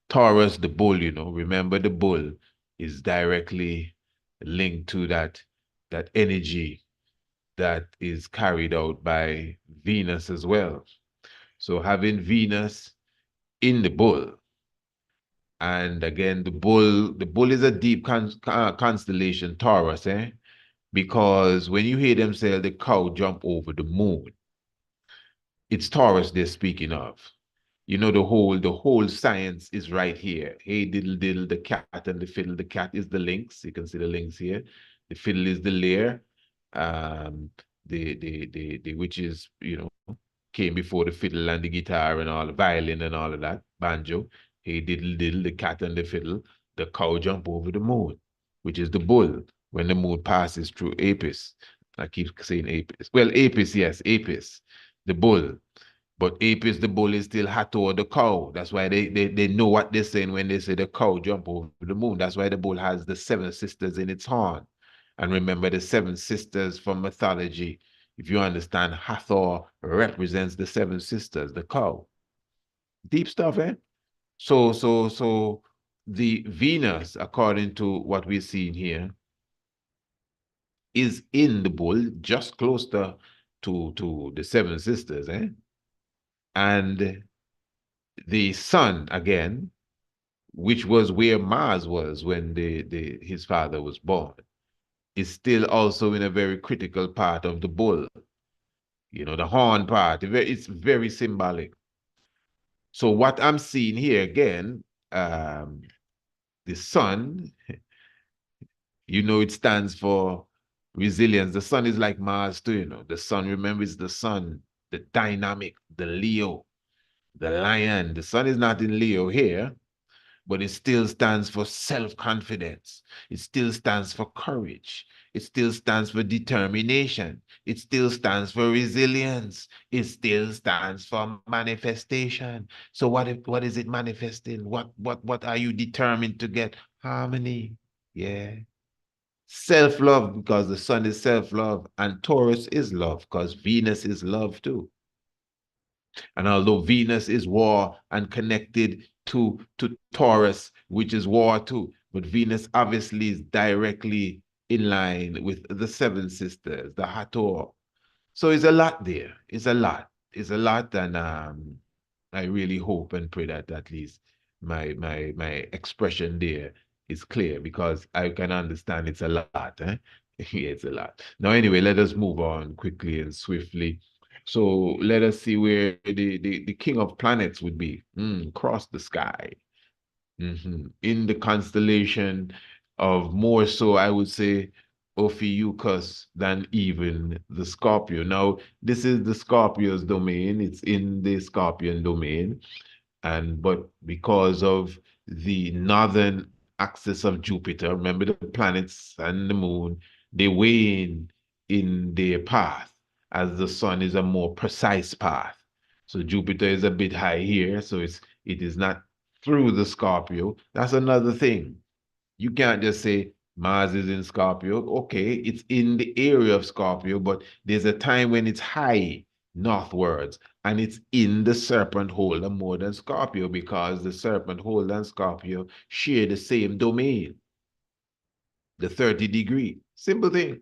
Taurus, the bull, remember the bull is directly linked to that energy that is carried out by Venus as well. So having Venus in the bull, and again, the bull is a deep constellation, Taurus, eh? Because when you hear them say the cow jump over the moon, it's Taurus they're speaking of. The whole science is right here. Hey diddle diddle, the cat and the fiddle. The cat is the lynx. You can see the lynx here. The fiddle is the lyre. Um, the which is, came before the fiddle and the guitar and all the violin and all of that, banjo. Hey diddle diddle, the cat and the fiddle. The cow jump over the moon, which is the bull when the moon passes through Apis. I keep saying Apis. Well, Apis, yes, Apis, the bull. But Apis the bull is still Hathor the cow. That's why they know what they're saying when they say the cow jump over the moon. That's why the bull has the seven sisters in its horn. And remember the seven sisters from mythology. If you understand, Hathor represents the seven sisters, the cow. Deep stuff, eh? So the Venus, according to what we're seeing here, is in the bull, just close to the seven sisters, eh? And the sun, again, which was where Mars was when his father was born, is still also in a very critical part of the bull. You know, the horn part. It's very symbolic. So what I'm seeing here again, the sun, you know, it stands for resilience. The sun is like Mars too, you know. The sun, remember, is the sun, the dynamic, the Leo, the lion. The sun is not in Leo here, but it still stands for self-confidence. It still stands for courage. It still stands for determination. It still stands for resilience. It still stands for manifestation. So what is it manifesting? What are you determined to get? Harmony. Yeah. Self-love, because the sun is self-love, and Taurus is love, because Venus is love too. And although Venus is war and connected to Taurus, which is war too, but Venus obviously is directly in line with the seven sisters, the Hathor. So it's a lot there. It's a lot. It's a lot, and I really hope and pray that at least my expression there is clear, because I can understand it's a lot. Eh? Yeah, it's a lot. Now, anyway, let us move on quickly and swiftly. So let us see where the king of planets would be. Across the sky. In the constellation of, more so, I would say, Ophiuchus than even the Scorpio. Now, this is the Scorpio's domain. It's in the Scorpion domain. But because of the northern axis of Jupiter, remember the planets and the moon, they wane in their path, as the sun is a more precise path. So Jupiter is a bit high here, so it is not through the Scorpio. That's another thing. You can't just say Mars is in Scorpio. Okay, it's in the area of Scorpio, but there's a time when it's high northwards, and it's in the serpent holder more than Scorpio, because the serpent holder and Scorpio share the same domain, the 30-degree. Simple thing.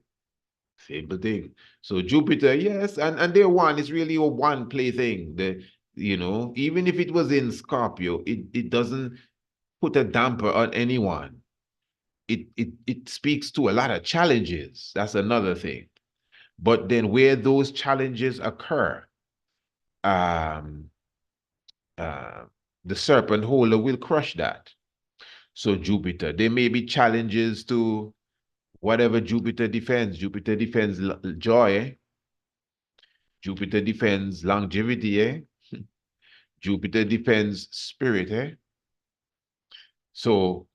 Simple thing. So Jupiter, yes, and they're one. It's really a one play thing. Even if it was in Scorpio, it doesn't put a damper on anyone. It speaks to a lot of challenges. That's another thing. But then where those challenges occur, um, the serpent holder will crush that. So Jupiter, there may be challenges to whatever Jupiter defends. Jupiter defends joy. Eh? Jupiter defends longevity. Eh? Jupiter defends spirit. Eh? So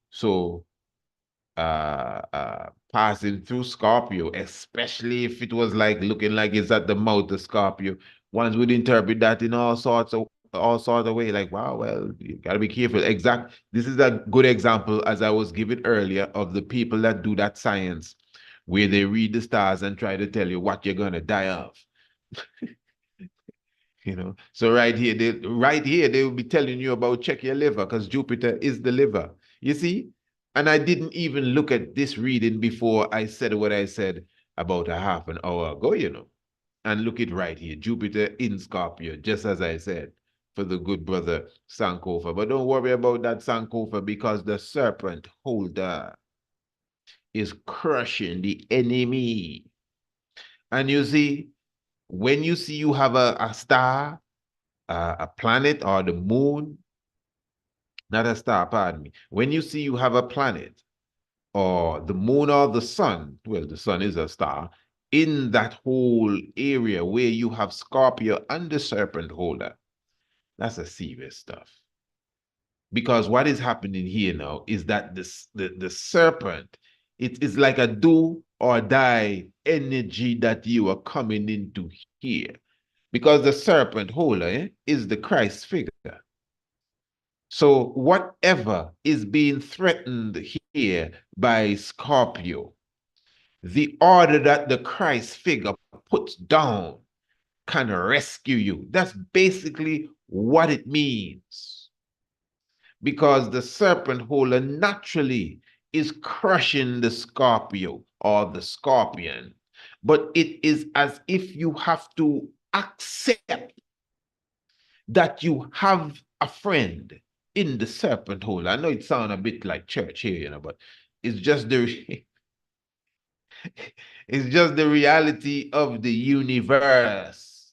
passing through Scorpio, especially if it was like looking like it's at the mouth of Scorpio, ones would interpret that in all sorts of way. Like, wow, well, you gotta be careful. This is a good example, as I was given earlier, of the people that do that science, where they read the stars and try to tell you what you're gonna die of. So right here they will be telling you about check your liver, because Jupiter is the liver. You see? And I didn't even look at this reading before I said what I said about a half an hour ago. And look it right here, Jupiter in Scorpio, just as I said, for the good brother Sankofa. But don't worry about that Sankofa, because the serpent holder is crushing the enemy. And you see, when you see you have a star, a planet, or the moon, not a star, pardon me. When you see you have a planet, or the moon, or the sun, well, the sun is a star, in that whole area where you have Scorpio and the serpent holder, that's a serious stuff. Because what is happening here now is that the serpent, it is like a do or die energy that you are coming into here. because the serpent holder is the Christ figure. So whatever is being threatened here by Scorpio, the order that the Christ figure puts down can rescue you. That's basically what it means. Because the serpent holder naturally is crushing the Scorpio or the scorpion, but it is as if you have to accept that you have a friend in the serpent hole. I know it sounds a bit like church here, but it's just the it's just the reality of the universe.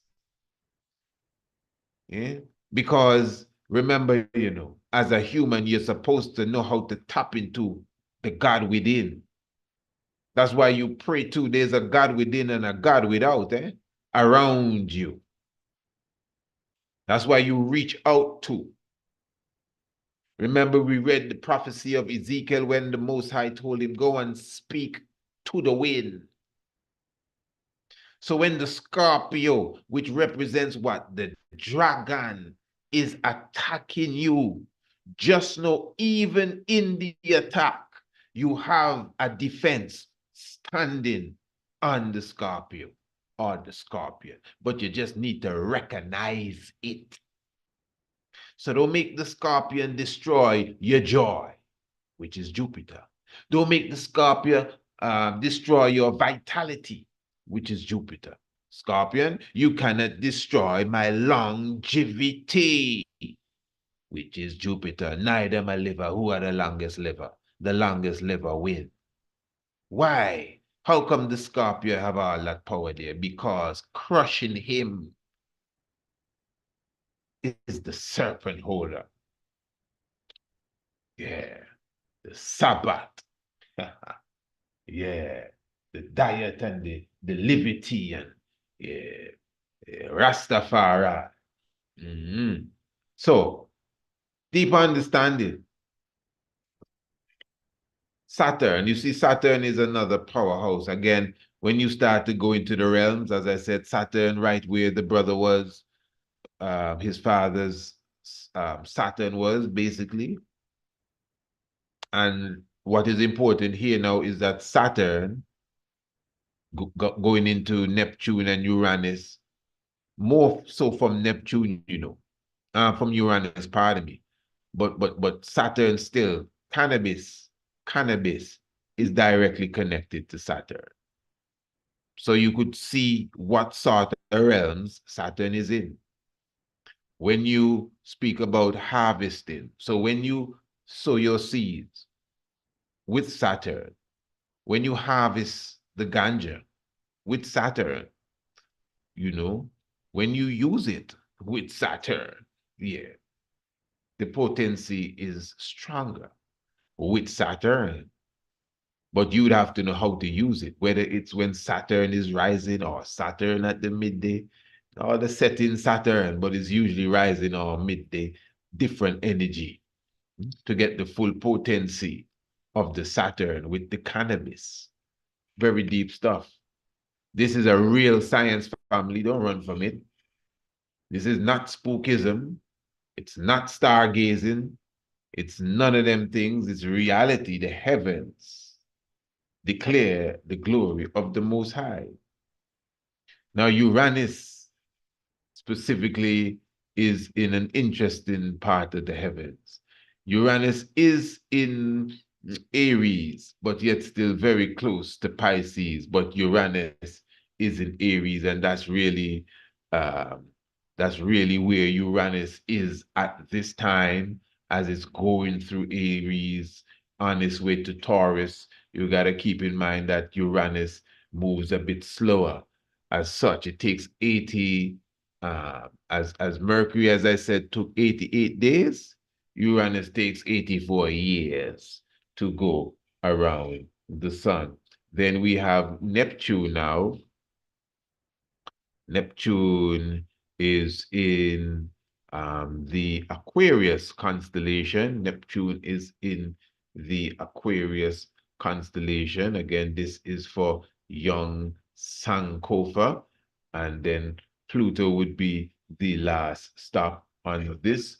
Yeah? Because remember, as a human, you're supposed to know how to tap into the God within. That's why you pray too. There's a God within and a God without, around you. That's why you reach out to. Remember, we read the prophecy of Ezekiel when the Most High told him, go and speak to the wind. So when the Scorpio, which represents what? The dragon, is attacking you, just know, even in the attack, you have a defense standing on the Scorpio or the scorpion, but you just need to recognize it. So don't make the scorpion destroy your joy, which is Jupiter. Don't make the scorpion destroy your vitality, which is Jupiter. Scorpion, you cannot destroy my longevity, which is Jupiter. Neither my liver. Who are the longest liver? The longest liver win. Why? How come the Scorpio have all that power there? Because crushing him is the serpent holder. Yeah, the Sabbath. Yeah, the diet and the liberty and yeah, Rastafari. So, deep understanding. Saturn, you see, Saturn is another powerhouse. Again, when you start to go into the realms, as I said, Saturn, right where the brother was, his father's Saturn was basically. And what is important here now is that Saturn going into Neptune and Uranus, more so from Neptune, from Uranus, pardon me. But Saturn still, cannabis is directly connected to Saturn. So you could see what sort of realms Saturn is in. When you speak about harvesting, so when you sow your seeds with Saturn, when you harvest the ganja with Saturn, when you use it with Saturn, yeah, the potency is stronger with Saturn. But you'd have to know how to use it, whether it's when Saturn is rising or Saturn at the midday, or the setting Saturn, but it's usually rising or midday, different energy to get the full potency of the Saturn with the cannabis. Very deep stuff. This is a real science, family. Don't run from it. This is not spookism. It's not stargazing. It's none of them things. It's reality. The heavens declare the glory of the Most High. Now, Uranus specifically is in an interesting part of the heavens. Uranus is in Aries, but yet still very close to Pisces. But Uranus is in Aries, and that's really where Uranus is at this time, as it's going through Aries on its way to Taurus. You got to keep in mind that Uranus moves a bit slower. As such, it takes 80, as Mercury, as I said, took 88 days. Uranus takes 84 years to go around the sun. Then we have Neptune now. Neptune is in the Aquarius constellation. Neptune is in the Aquarius constellation. Again, this is for young Sankofa. And then Pluto would be the last stop on this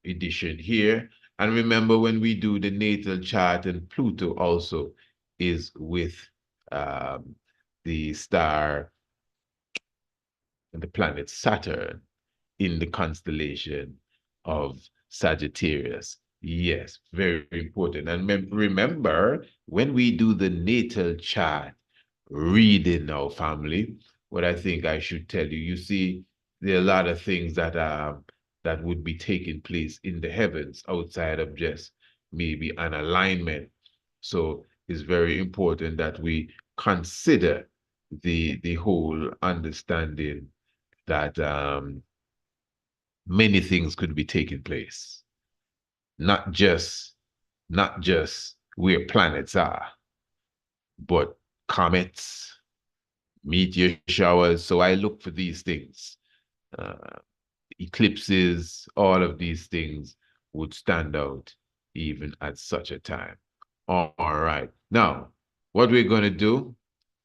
edition here. And remember, when we do the natal chart, and Pluto also is with the star and the planet Saturn in the constellation of Sagittarius. Yes, very important. And remember, when we do the natal chart reading now, family, what I think I should tell you, you see, there are a lot of things that would be taking place in the heavens outside of just maybe an alignment. So it's very important that we consider the whole understanding that many things could be taking place, not just where planets are, but comets, meteor showers. So I look for these things. Uh, Eclipses, all of these things would stand out even at such a time. All right. Now, what we're going to do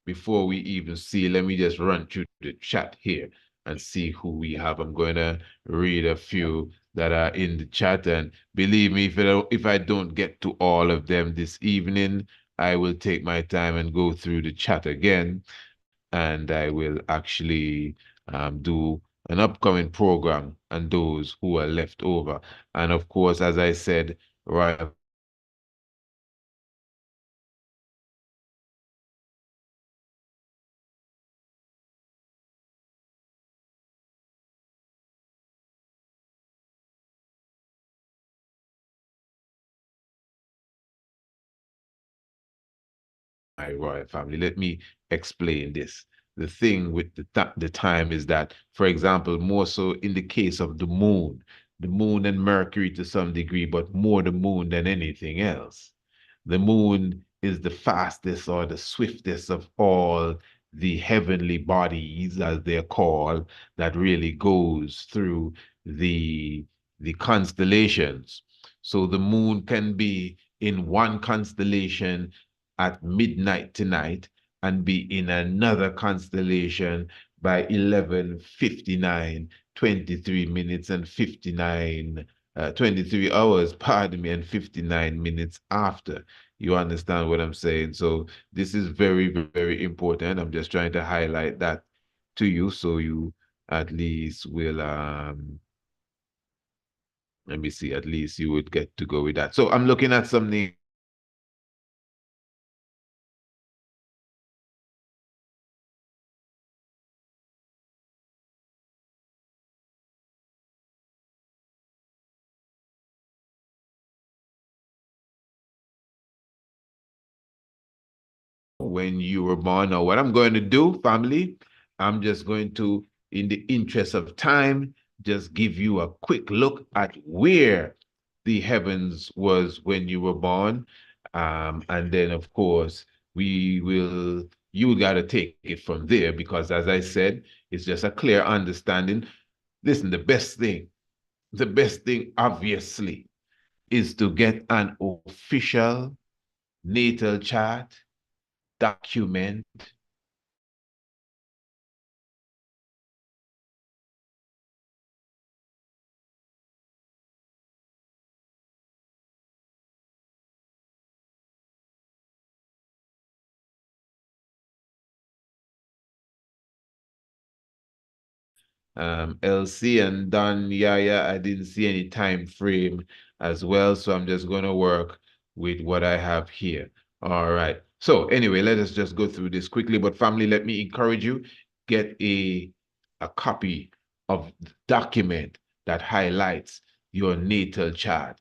before we even see, let me just run through the chat here and see who we have. I'm going to read a few that are in the chat. And believe me, if I don't get to all of them this evening, I will take my time and go through the chat again. And I will actually do an upcoming program and those who are left over. And of course, as I said, right. My royal family. Let me explain this. The thing with the time is that, for example, more so in the case of the moon and Mercury to some degree, but more the moon than anything else. The moon is the fastest or the swiftest of all the heavenly bodies, as they're called, that really goes through the constellations. So the moon can be in one constellation at midnight tonight and be in another constellation by 11:59, 23 minutes and 23 hours, pardon me, and 59 minutes after. You understand what I'm saying? So this is very, very important. I'm just trying to highlight that to you so you at least will let me see, at least you would get to go with that. So I'm looking at something when you were born. Now, what I'm going to do, family, I'm just going to, in the interest of time, just give you a quick look at where the heavens was when you were born. And then, of course, you got to take it from there because, as I said, it's just a clear understanding. Listen, the best thing, obviously, is to get an official natal chart document. LC and Don Yaya, I didn't see any time frame as well, so I'm just going to work with what I have here. All right. So anyway, let us just go through this quickly. But family, let me encourage you, get a copy of the document that highlights your natal chart.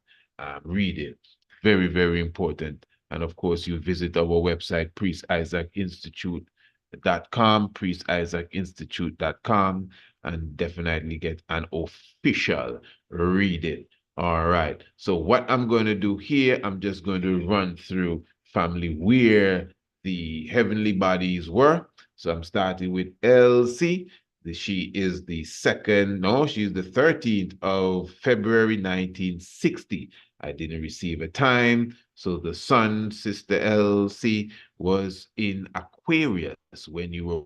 Read it. Very, very important. And of course, you visit our website, priestisaacinstitute.com, priestisaacinstitute.com, and definitely get an official reading. All right. So what I'm going to do here, I'm just going to run through family where the heavenly bodies were. So I'm starting with LC. She is the second, no, she's the 13th of February, 1960. I didn't receive a time. So the sun, Sister LC, was in Aquarius when you were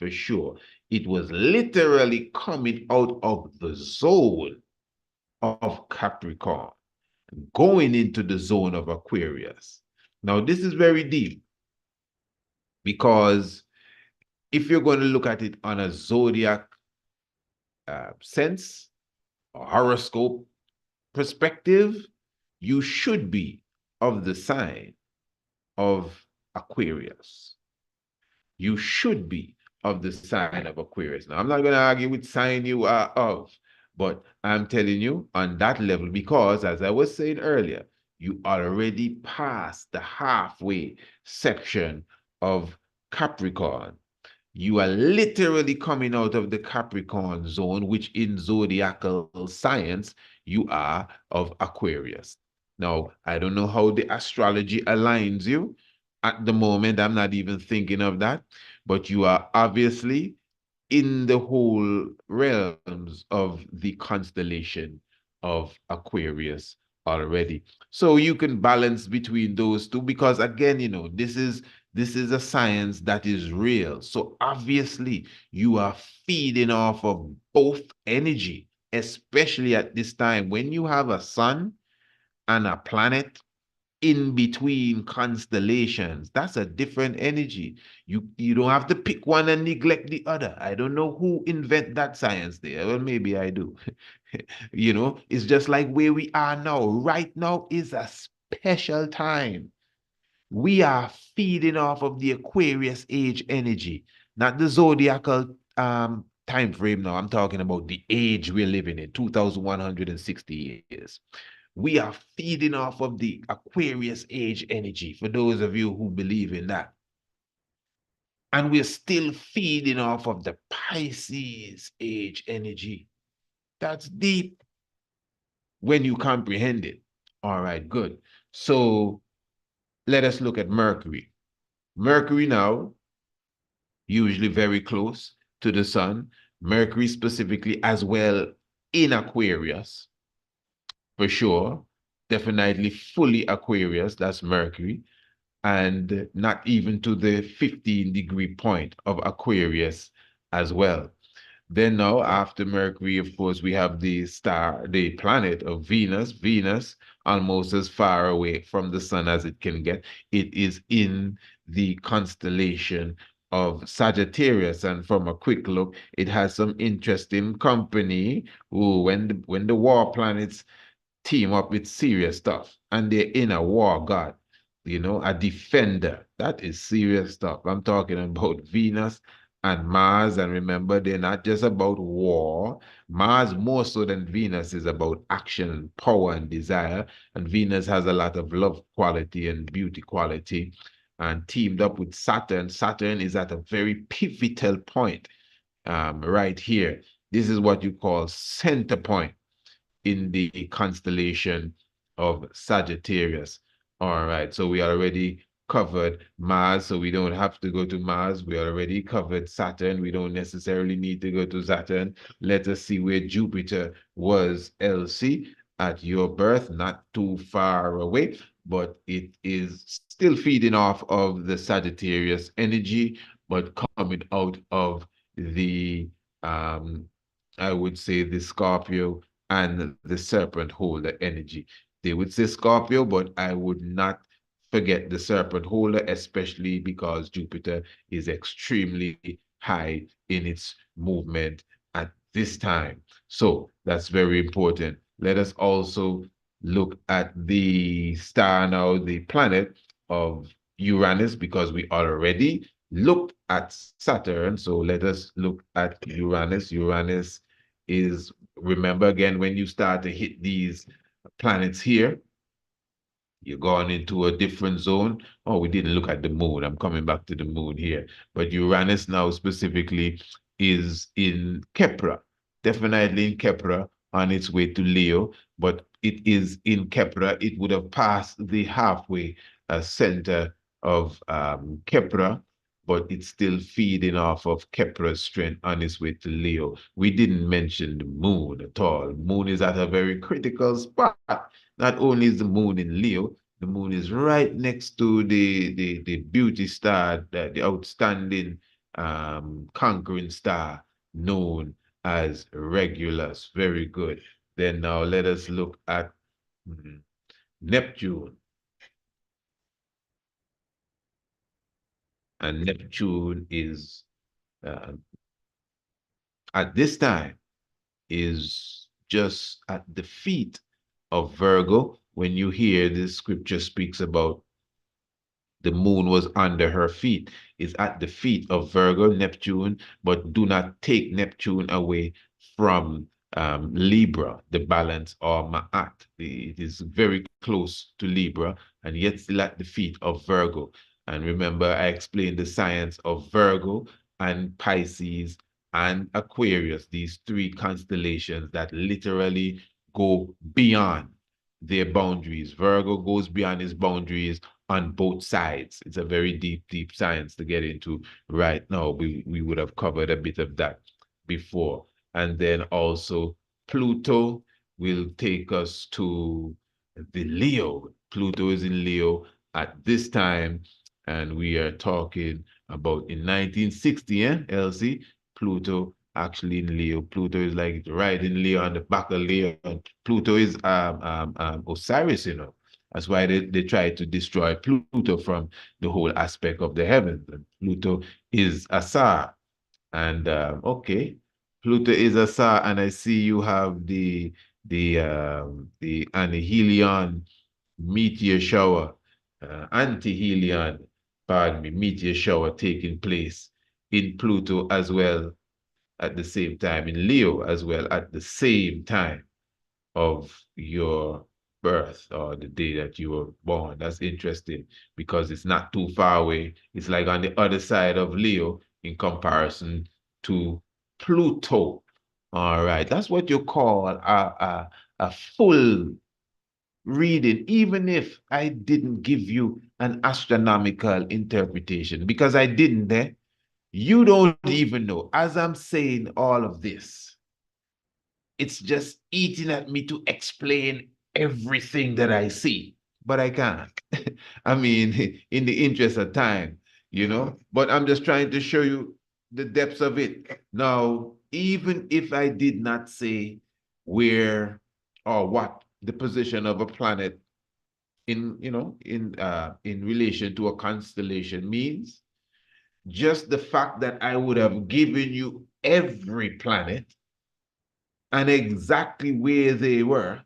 for sure. It was literally coming out of the zone of Capricorn, going into the zone of Aquarius. Now, this is very deep because if you're going to look at it on a zodiac sense, a horoscope perspective, you should be of the sign of Aquarius. You should be of the sign of Aquarius. Now, I'm not going to argue which sign you are of, but I'm telling you on that level because, as I was saying earlier, you already passed the halfway section of Capricorn. You are literally coming out of the Capricorn zone, which in zodiacal science, you are of Aquarius. Now, I don't know how the astrology aligns you. At the moment, I'm not even thinking of that, but you are obviously in the whole realms of the constellation of Aquarius already. So you can balance between those two because again, this is a science that is real. So obviously you are feeding off of both energy, especially at this time when you have a sun and a planet in between constellations. That's a different energy. You don't have to pick one and neglect the other. I don't know who invent that science there. Well, maybe I do. It's just like where we are now. Right now is a special time. We are feeding off of the Aquarius age energy, not the zodiacal time frame now. I'm talking about the age we're living in, 2160 years. We are feeding off of the Aquarius age energy, for those of you who believe in that. And we're still feeding off of the Pisces age energy. That's deep when you comprehend it. All right, good. So let us look at Mercury. Mercury now, usually very close to the sun. Mercury specifically as well in Aquarius, for sure. Definitely fully Aquarius, that's Mercury. And not even to the 15-degree point of Aquarius as well. Then now, after Mercury, of course, we have the star, the planet of Venus. Venus, almost as far away from the sun as it can get. It is in the constellation of Sagittarius. And from a quick look, it has some interesting company. Ooh, when the war planets team up with serious stuff and they're in a war god, a defender. That is serious stuff. I'm talking about Venus and Mars. And remember, they're not just about war. Mars, more so than Venus, is about action and power and desire. And Venus has a lot of love quality and beauty quality. And teamed up with Saturn, Saturn is at a very pivotal point right here. This is what you call center point in the constellation of Sagittarius. All right, so we already covered Mars, so we don't have to go to Mars. We already covered Saturn. We don't necessarily need to go to Saturn. Let us see where Jupiter was, Elsie, at your birth, not too far away, but it is still feeding off of the Sagittarius energy, but coming out of the, I would say, the Scorpio and the serpent holder energy. They would say Scorpio, but I would not forget the serpent holder, especially because Jupiter is extremely high in its movement at this time. So that's very important. Let us also look at the star now, the planet of Uranus, because we already looked at Saturn. So let us look at Uranus. Uranus is, remember again, when you start to hit these planets here, you're going into a different zone. Oh, we didn't look at the moon. I'm coming back to the moon here. But Uranus now specifically is in Kepra, definitely in Kepra on its way to Leo, but it is in Kepra. It would have passed the halfway center of Kepra, but it's still feeding off of Kepra's strength on its way to Leo. We didn't mention the moon at all. Moon is at a very critical spot. Not only is the moon in Leo, the moon is right next to the beauty star, the outstanding conquering star known as Regulus. Very good. Then now let us look at Neptune. And Neptune is, uh, at this time, is just at the feet of Virgo. When you hear the scripture speaks about the moon was under her feet, is at the feet of Virgo, Neptune, but do not take Neptune away from Libra, the balance or Ma'at. It is very close to Libra and yet still at the feet of Virgo. And remember, I explained the science of Virgo and Pisces and Aquarius, these three constellations that literally go beyond their boundaries. Virgo goes beyond his boundaries on both sides. It's a very deep, deep science to get into right now. We would have covered a bit of that before. And then also Pluto will take us to the Leo. Pluto is in Leo at this time, and we are talking about in 1960, Elsie? Pluto actually in Leo. Pluto is like right in Leo on the back of Leo. And Pluto is Osiris, That's why they try to destroy Pluto from the whole aspect of the heavens. And Pluto is a star. And okay, Pluto is a star, and I see you have the anihelion meteor shower, antihelion, pardon me, meteor shower taking place in Pluto as well at the same time, in Leo as well at the same time of your birth or the day that you were born. That's interesting because it's not too far away. It's like on the other side of Leo in comparison to Pluto. All right, that's what you call a full reading, even if I didn't give you an astronomical interpretation, because I didn't, you don't even know. As I'm saying all of this, it's just eating at me to explain everything that I see, but I can't. I mean, in the interest of time, but I'm just trying to show you the depths of it. Now, even if I did not say where or what the position of a planet in relation to a constellation means, just the fact that I would have given you every planet and exactly where they were,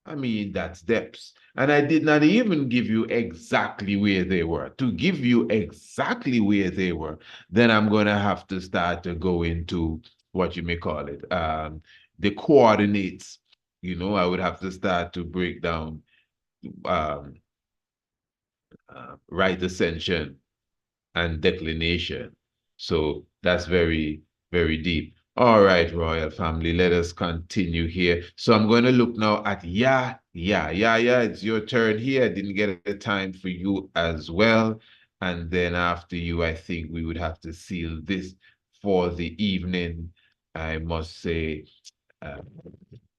I mean, that's depths. And I did not even give you exactly where they were. To give you exactly where they were, then I'm going to have to start to go into what you may call it, the coordinates. I would have to start to break down um, right ascension and declination. So that's very, very deep. All right, royal family, let us continue here. So I'm going to look now at it's your turn here. I didn't get a time for you as well. And then after you, I think we would have to seal this for the evening. I must say, uh,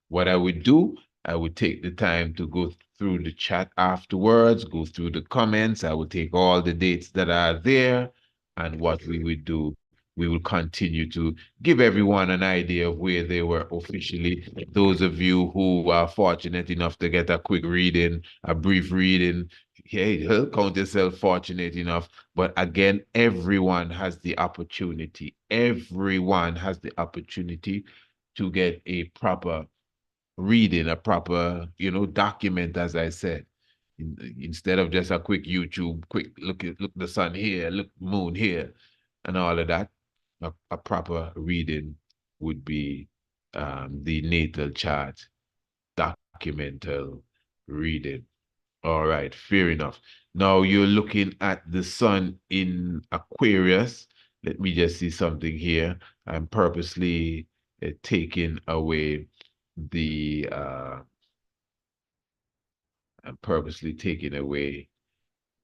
what I would do, I would take the time to go through the chat afterwards, go through the comments. I would take all the dates that are there. And what we would do, we will continue to give everyone an idea of where they were officially. Those of you who are fortunate enough to get a quick reading, a brief reading, hey, count yourself fortunate enough. But again, everyone has the opportunity. Everyone has the opportunity to get a proper reading, a proper, document, as I said, instead of just a quick YouTube, quick look the sun here, look moon here, and all of that. A proper reading would be the natal chart, documental reading. All right, fair enough. Now you're looking at the sun in Aquarius. Let me just see something here. I'm purposely taking away the I'm purposely taking away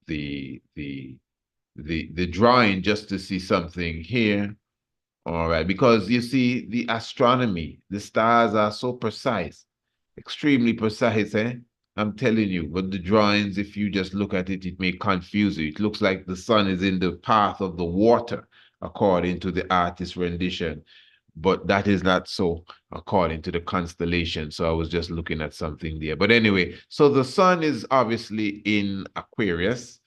the the the drawing just to see something here. All right, because you see the astronomy, the stars are so precise, extremely precise, eh? I'm telling you, but the drawings, if you just look at it, it may confuse you. It looks like the sun is in the path of the water. according to the artist's rendition. But that is not so according to the constellation. So I was just looking at something there. But anyway, so the sun is obviously in Aquarius,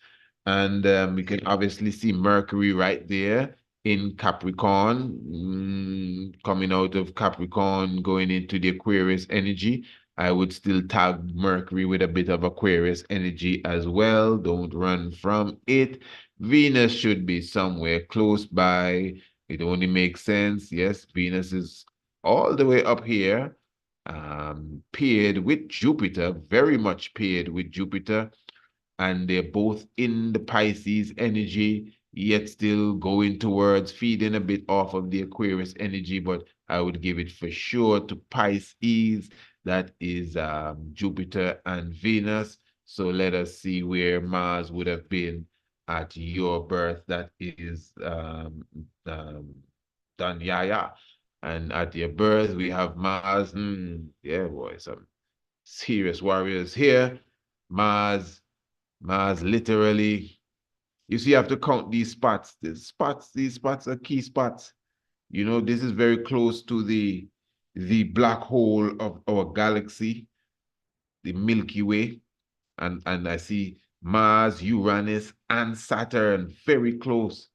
and we can obviously see Mercury right there in Capricorn, coming out of Capricorn, going into the Aquarius energy. I would still tag Mercury with a bit of Aquarius energy as well. Don't run from it. Venus should be somewhere close by. It only makes sense. Yes, Venus is all the way up here, paired with Jupiter, very much paired with Jupiter, and they're both in the Pisces energy, yet still going towards feeding a bit off of the Aquarius energy, but I would give it for sure to Pisces. That is Jupiter and Venus. So let us see where Mars would have been at your birth. That is Danyaya. And at your birth, we have Mars. Yeah, boy, some serious warriors here. Mars literally, you see, you have to count these spots. These spots are key spots. You know, this is very close to the black hole of our galaxy, the Milky Way. And I see Mars, Uranus, and Saturn very close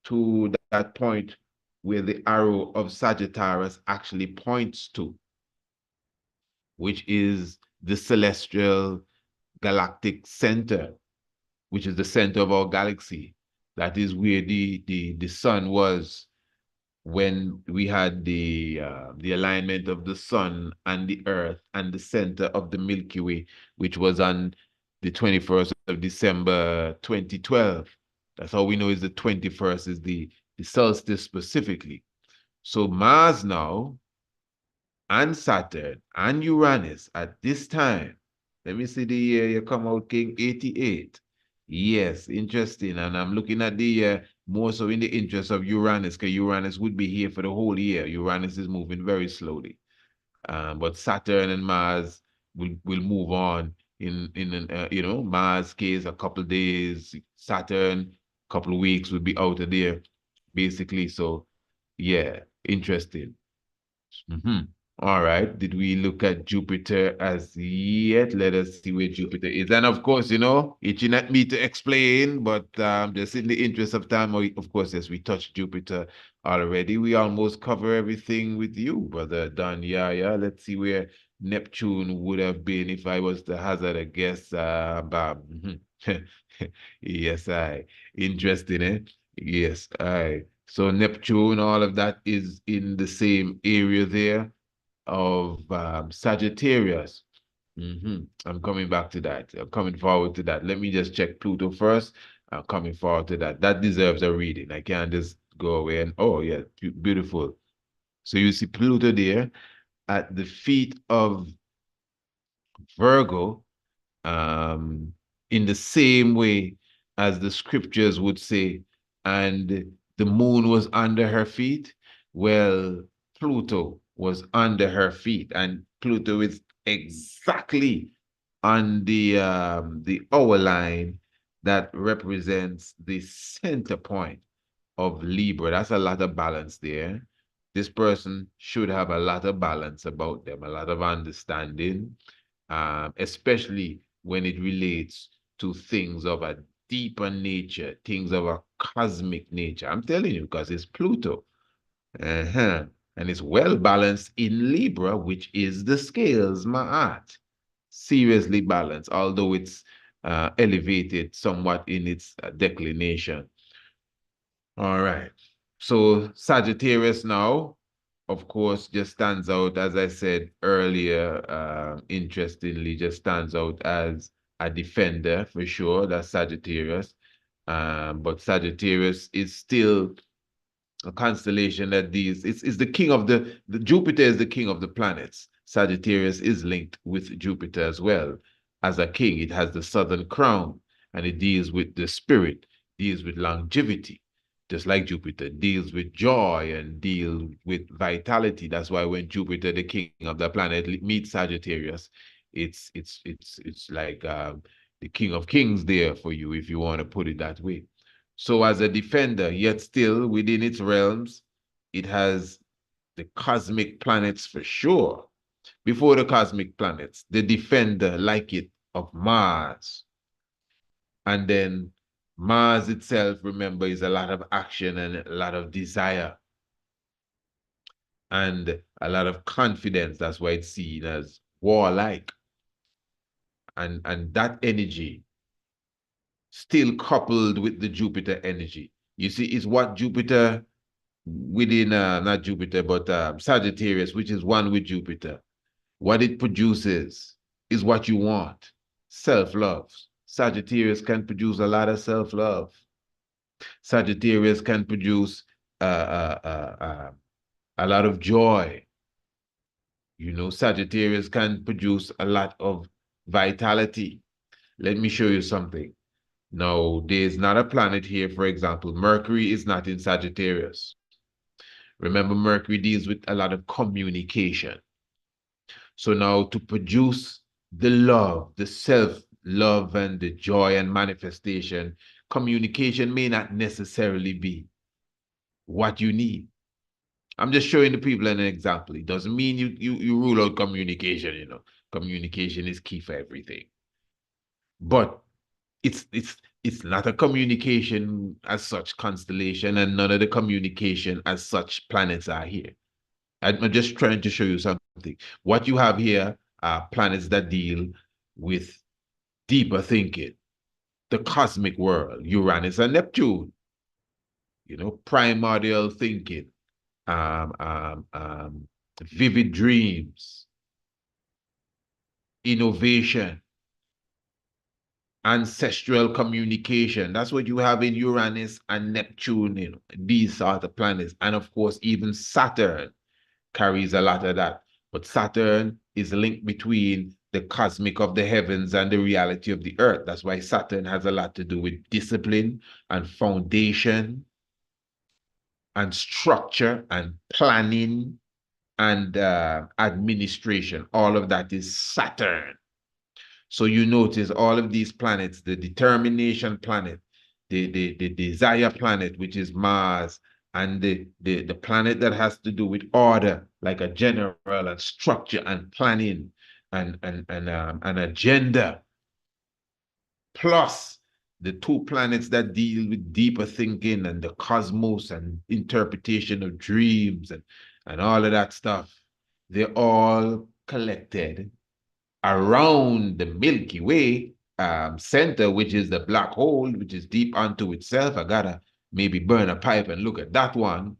to that point where the arrow of Sagittarius actually points to, which is the celestial galactic center, which is the center of our galaxy. That is where the sun was when we had the alignment of the sun and the earth and the center of the Milky Way, which was on the 21st of December 2012. That's how we know is the 21st is the solstice specifically. So Mars now and Saturn and Uranus at this time. Let me see the year you come out, King, 88. Yes, interesting. And I'm looking at the year more so in the interest of Uranus, because Uranus would be here for the whole year. Uranus is moving very slowly. But Saturn and Mars will move on in Mars case a couple of days, Saturn a couple of weeks would be out of there, basically. So yeah, interesting. All right. Did we look at Jupiter as yet? Let us see where Jupiter is. And of course, itching at me to explain, but just in the interest of time, of course, yes, we touched Jupiter already. We almost cover everything with you, Brother Don. Yeah. Let's see where Neptune would have been if I was to hazard a guess, Bob. Yes, I. Interesting, eh? Yes, I. So Neptune, all of that is in the same area there of Sagittarius. I'm coming back to that. I'm coming forward to that. Let me just check Pluto first. I'm coming forward to that. That deserves a reading. I can't just go away and, oh, yeah, beautiful. So you see Pluto there at the feet of Virgo, in the same way as the scriptures would say, and the moon was under her feet. Well, Pluto was under her feet, and Pluto is exactly on the hour line that represents the center point of Libra. That's a lot of balance there. This person should have a lot of balance about them, a lot of understanding, especially when it relates to things of a deeper nature, things of a cosmic nature. I'm telling you, because it's Pluto. And it's well balanced in Libra, which is the scales, my art. Seriously balanced, although it's elevated somewhat in its declination. All right. So Sagittarius now, of course, just stands out, as I said earlier, interestingly, just stands out as a defender for sure. That's Sagittarius. But Sagittarius is still a constellation that it's the king of the Jupiter is the king of the planets. Sagittarius is linked with Jupiter as well. As a king, it has the southern crown, and it deals with the spirit, deals with longevity, just like Jupiter, deals with joy and deals with vitality. That's why when Jupiter, the king of the planet, meets Sagittarius, it's like the king of kings there for you, if you want to put it that way. So as a defender, yet still within its realms, it has the cosmic planets for sure. Before the cosmic planets, the defender, like it, of Mars. And then Mars itself, remember, is a lot of action and a lot of desire and a lot of confidence. That's why it's seen as warlike. And that energy still coupled with the Jupiter energy. You see, it's what Jupiter within, not Jupiter, but Sagittarius, which is one with Jupiter. What it produces is what you want, self-love. Sagittarius can produce a lot of self-love. Sagittarius can produce a lot of joy. You know, Sagittarius can produce a lot of vitality. Let me show you something. Now, there's not a planet here, for example. Mercury is not in Sagittarius. Remember, Mercury deals with a lot of communication. So now to produce the love, the self-love and the joy and manifestation, communication may not necessarily be what you need. I'm just showing the people an example. It doesn't mean you rule out communication, you know. Communication is key for everything. But it's not a communication as such constellation, and none of the communication as such planets are here. I'm just trying to show you something. What you have here are planets that deal with deeper thinking, the cosmic world, Uranus and Neptune, you know, primordial thinking, um, um, um, vivid dreams, innovation, ancestral communication. That's what you have in Uranus and Neptune, you know, these are the planets. And of course, even Saturn carries a lot of that. But Saturn is linked between the cosmic of the heavens and the reality of the earth. That's why Saturn has a lot to do with discipline and foundation and structure and planning and administration. All of that is Saturn. So you notice all of these planets, the determination planet, the desire planet, which is Mars, and the planet that has to do with order, like a general and structure and planning and an agenda, plus the two planets that deal with deeper thinking and the cosmos and interpretation of dreams and all of that stuff. They're all collected around the Milky Way center, which is the black hole, which is deep unto itself. I gotta maybe burn a pipe and look at that one.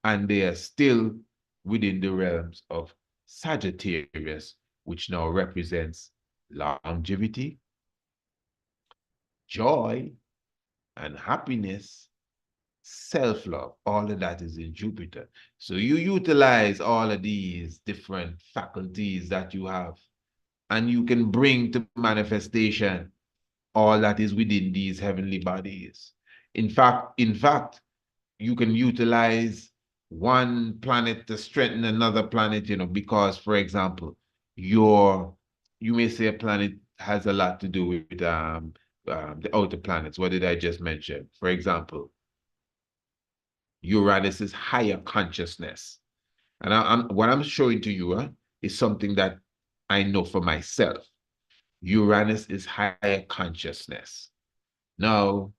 And they are still within the realms of Sagittarius, which now represents longevity, joy, and happiness, self-love. All of that is in Jupiter. So you utilize all of these different faculties that you have, and you can bring to manifestation all that is within these heavenly bodies. In fact, you can utilize one planet to strengthen another planet, you know, because, for example, you may say a planet has a lot to do with the outer planets. What did I just mention? For example, Uranus is higher consciousness. And what I'm showing to you is something that I know for myself. Uranus is higher consciousness. Now,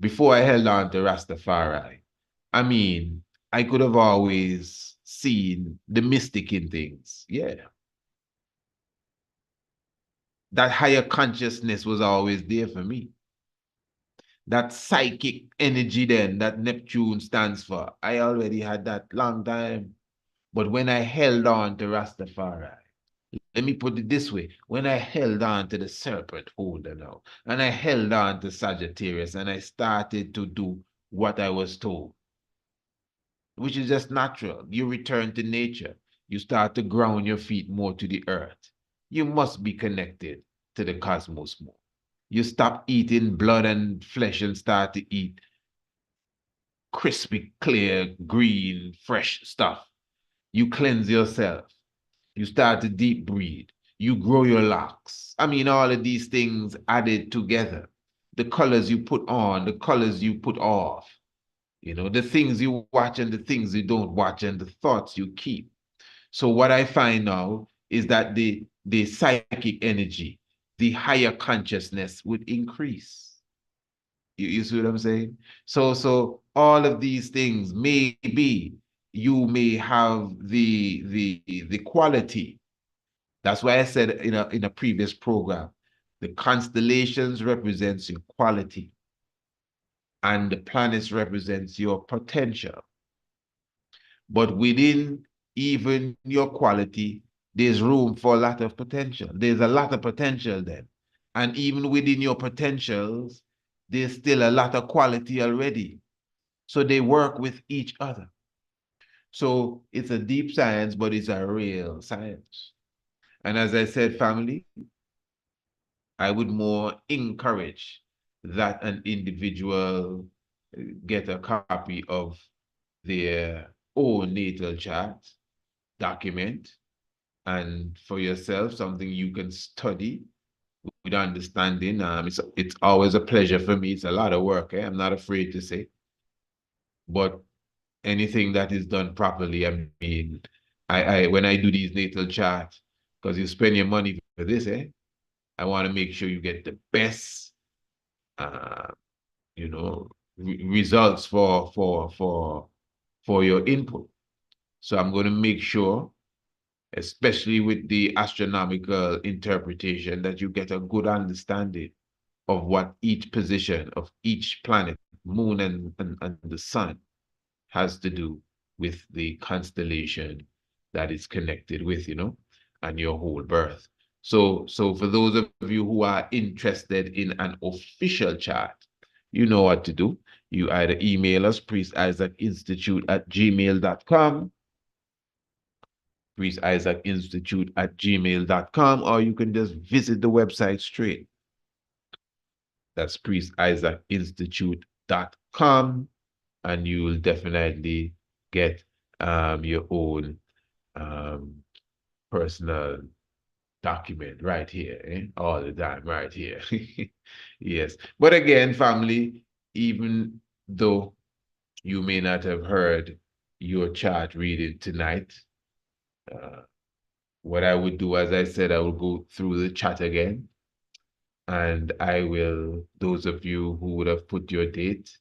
before I held on to Rastafari, I mean, I could have always seen the mystic in things. Yeah. That higher consciousness was always there for me. That psychic energy then that Neptune stands for, I already had that long time. But when I held on to Rastafari, let me put it this way. When I held on to the serpent holder now, and I held on to Sagittarius, and I started to do what I was told, which is just natural. You return to nature. You start to ground your feet more to the earth. You must be connected to the cosmos more. You stop eating blood and flesh and start to eat crispy, clear, green, fresh stuff. You cleanse yourself. You start to deep breathe. You grow your locks. I mean, all of these things added together. the colors you put on, the colors you put off, you know, the things you watch and the things you don't watch, and the thoughts you keep. So what I find now is that the psychic energy, the higher consciousness would increase. You see what I'm saying? So all of these things, maybe you may have the quality. That's why I said in a previous program, the constellations represents your quality, and the planets represents your potential. But within even your quality, there's room for a lot of potential. There's a lot of potential then. And even within your potentials, there's still a lot of quality already. So they work with each other. So it's a deep science, but it's a real science. And as I said, family, I would more encourage that an individual get a copy of their own natal chart document, and for yourself, something you can study with understanding. It's always a pleasure for me. It's a lot of work, I'm not afraid to say. But anything that is done properly, I mean, I when I do these natal charts, because you spend your money for this, I want to make sure you get the best, uh, you know, results for your input. So I'm going to make sure, especially with the astronomical interpretation, that you get a good understanding of what each position of each planet, moon and the sun, has to do with the constellation that is connected with, and your whole birth. So for those of you who are interested in an official chart, you know what to do. You either email us, priestIsaacInstitute@gmail.com, priestIsaacInstitute@gmail.com, or you can just visit the website straight. That's priestIsaacInstitute.com, and you will definitely get your own personal document right here, all the time, right here. Yes. But again, family, even though you may not have heard your chart reading tonight, what I would do, as I said, I will go through the chat again, and I will, those of you who would have put your date,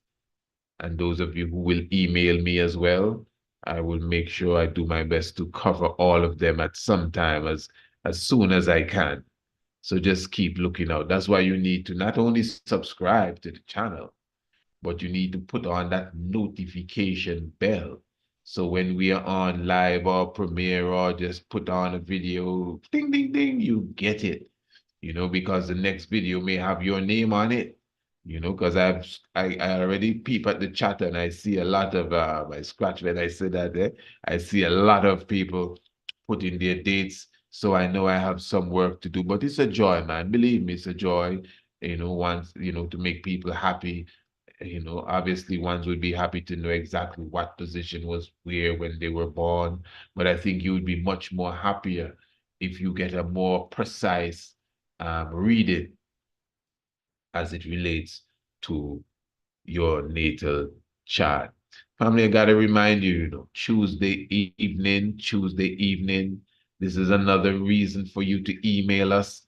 and those of you who will email me as well, I will make sure I do my best to cover all of them at some time, as soon as I can. So just keep looking out. That's why you need to not only subscribe to the channel, but you need to put on that notification bell. So when we are on live or premiere or just put on a video, ding, ding, ding, you get it, because the next video may have your name on it, because I already peep at the chat, and I see a lot of, I scratch when I say that there, I see a lot of people putting their dates. So I know I have some work to do, but it's a joy, man. Believe me, it's a joy, once, to make people happy. Obviously ones would be happy to know exactly what position was where when they were born, but I think you would be much more happier if you get a more precise reading as it relates to your natal chart. Family, I gotta remind you, Tuesday evening, this is another reason for you to email us.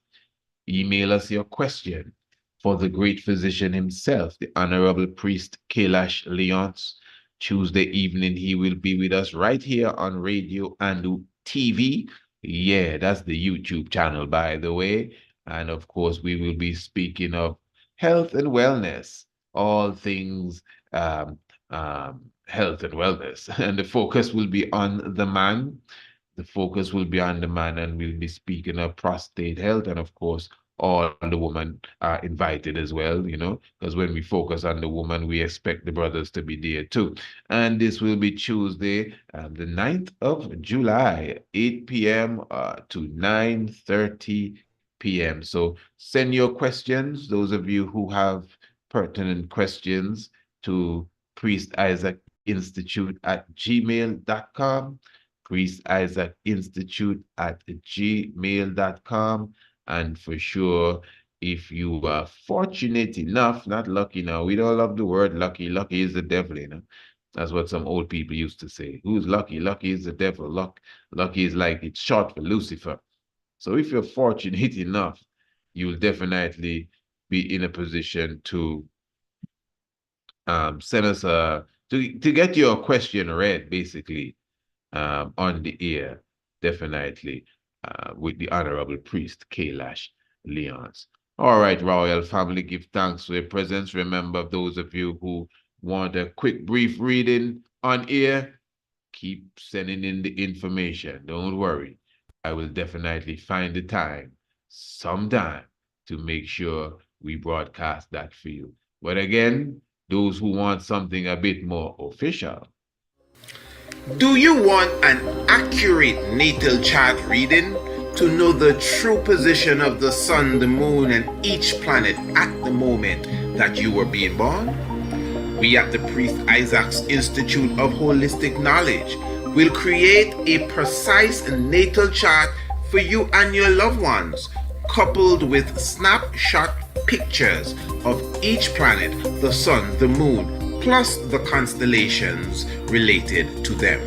Email us your question for the great physician himself, the Honorable Priest Kailash Leonce. Tuesday evening, he will be with us right here on radio and TV. Yeah, that's the YouTube channel, by the way. And of course, we will be speaking of health and wellness, all things health and wellness. And the focus will be on the man. The focus will be on the man, and we'll be speaking of prostate health, and of course, all the women are invited as well, because when we focus on the woman, we expect the brothers to be there too. And this will be Tuesday, the 9th of July, 8 p.m. To 9:30 p.m. So send your questions, those of you who have pertinent questions, to Priest Isaac Institute at gmail.com, Priest Isaac Institute at gmail.com. And for sure, if you are fortunate enough, not lucky now, we don't love the word lucky. Lucky is the devil, you know. That's what some old people used to say. Who's lucky? Lucky is the devil. Lucky is like it's short for Lucifer. So if you're fortunate enough, you'll definitely be in a position to send us to get your question read, basically, on the air, definitely, with the Honorable Priest Kailash Leons. All right, Royal Family, give thanks for your presence. Remember, those of you who want a quick, brief reading on air, keep sending in the information. Don't worry. I will definitely find the time sometime to make sure we broadcast that for you. But again, those who want something a bit more official. Do you want an accurate natal chart reading to know the true position of the sun, the moon, and each planet at the moment that you were being born? We at the Priest Isaac's Institute of Holistic Knowledge will create a precise natal chart for you and your loved ones, coupled with snapshot pictures of each planet, the sun, the moon, plus the constellations related to them.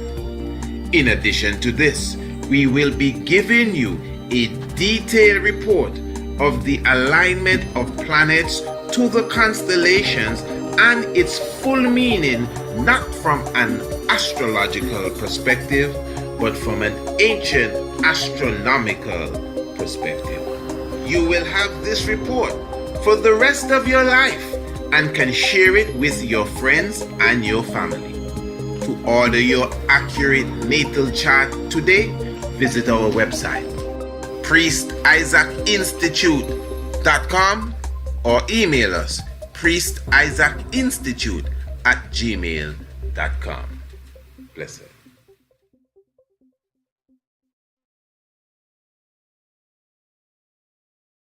In addition to this, we will be giving you a detailed report of the alignment of planets to the constellations and its full meaning, not from an astrological perspective, but from an ancient astronomical perspective. You will have this report for the rest of your life and can share it with your friends and your family. To order your accurate natal chart today, visit our website, priestisaacinstitute.com, or email us, priestisaacinstitute@gmail.com. Blessed.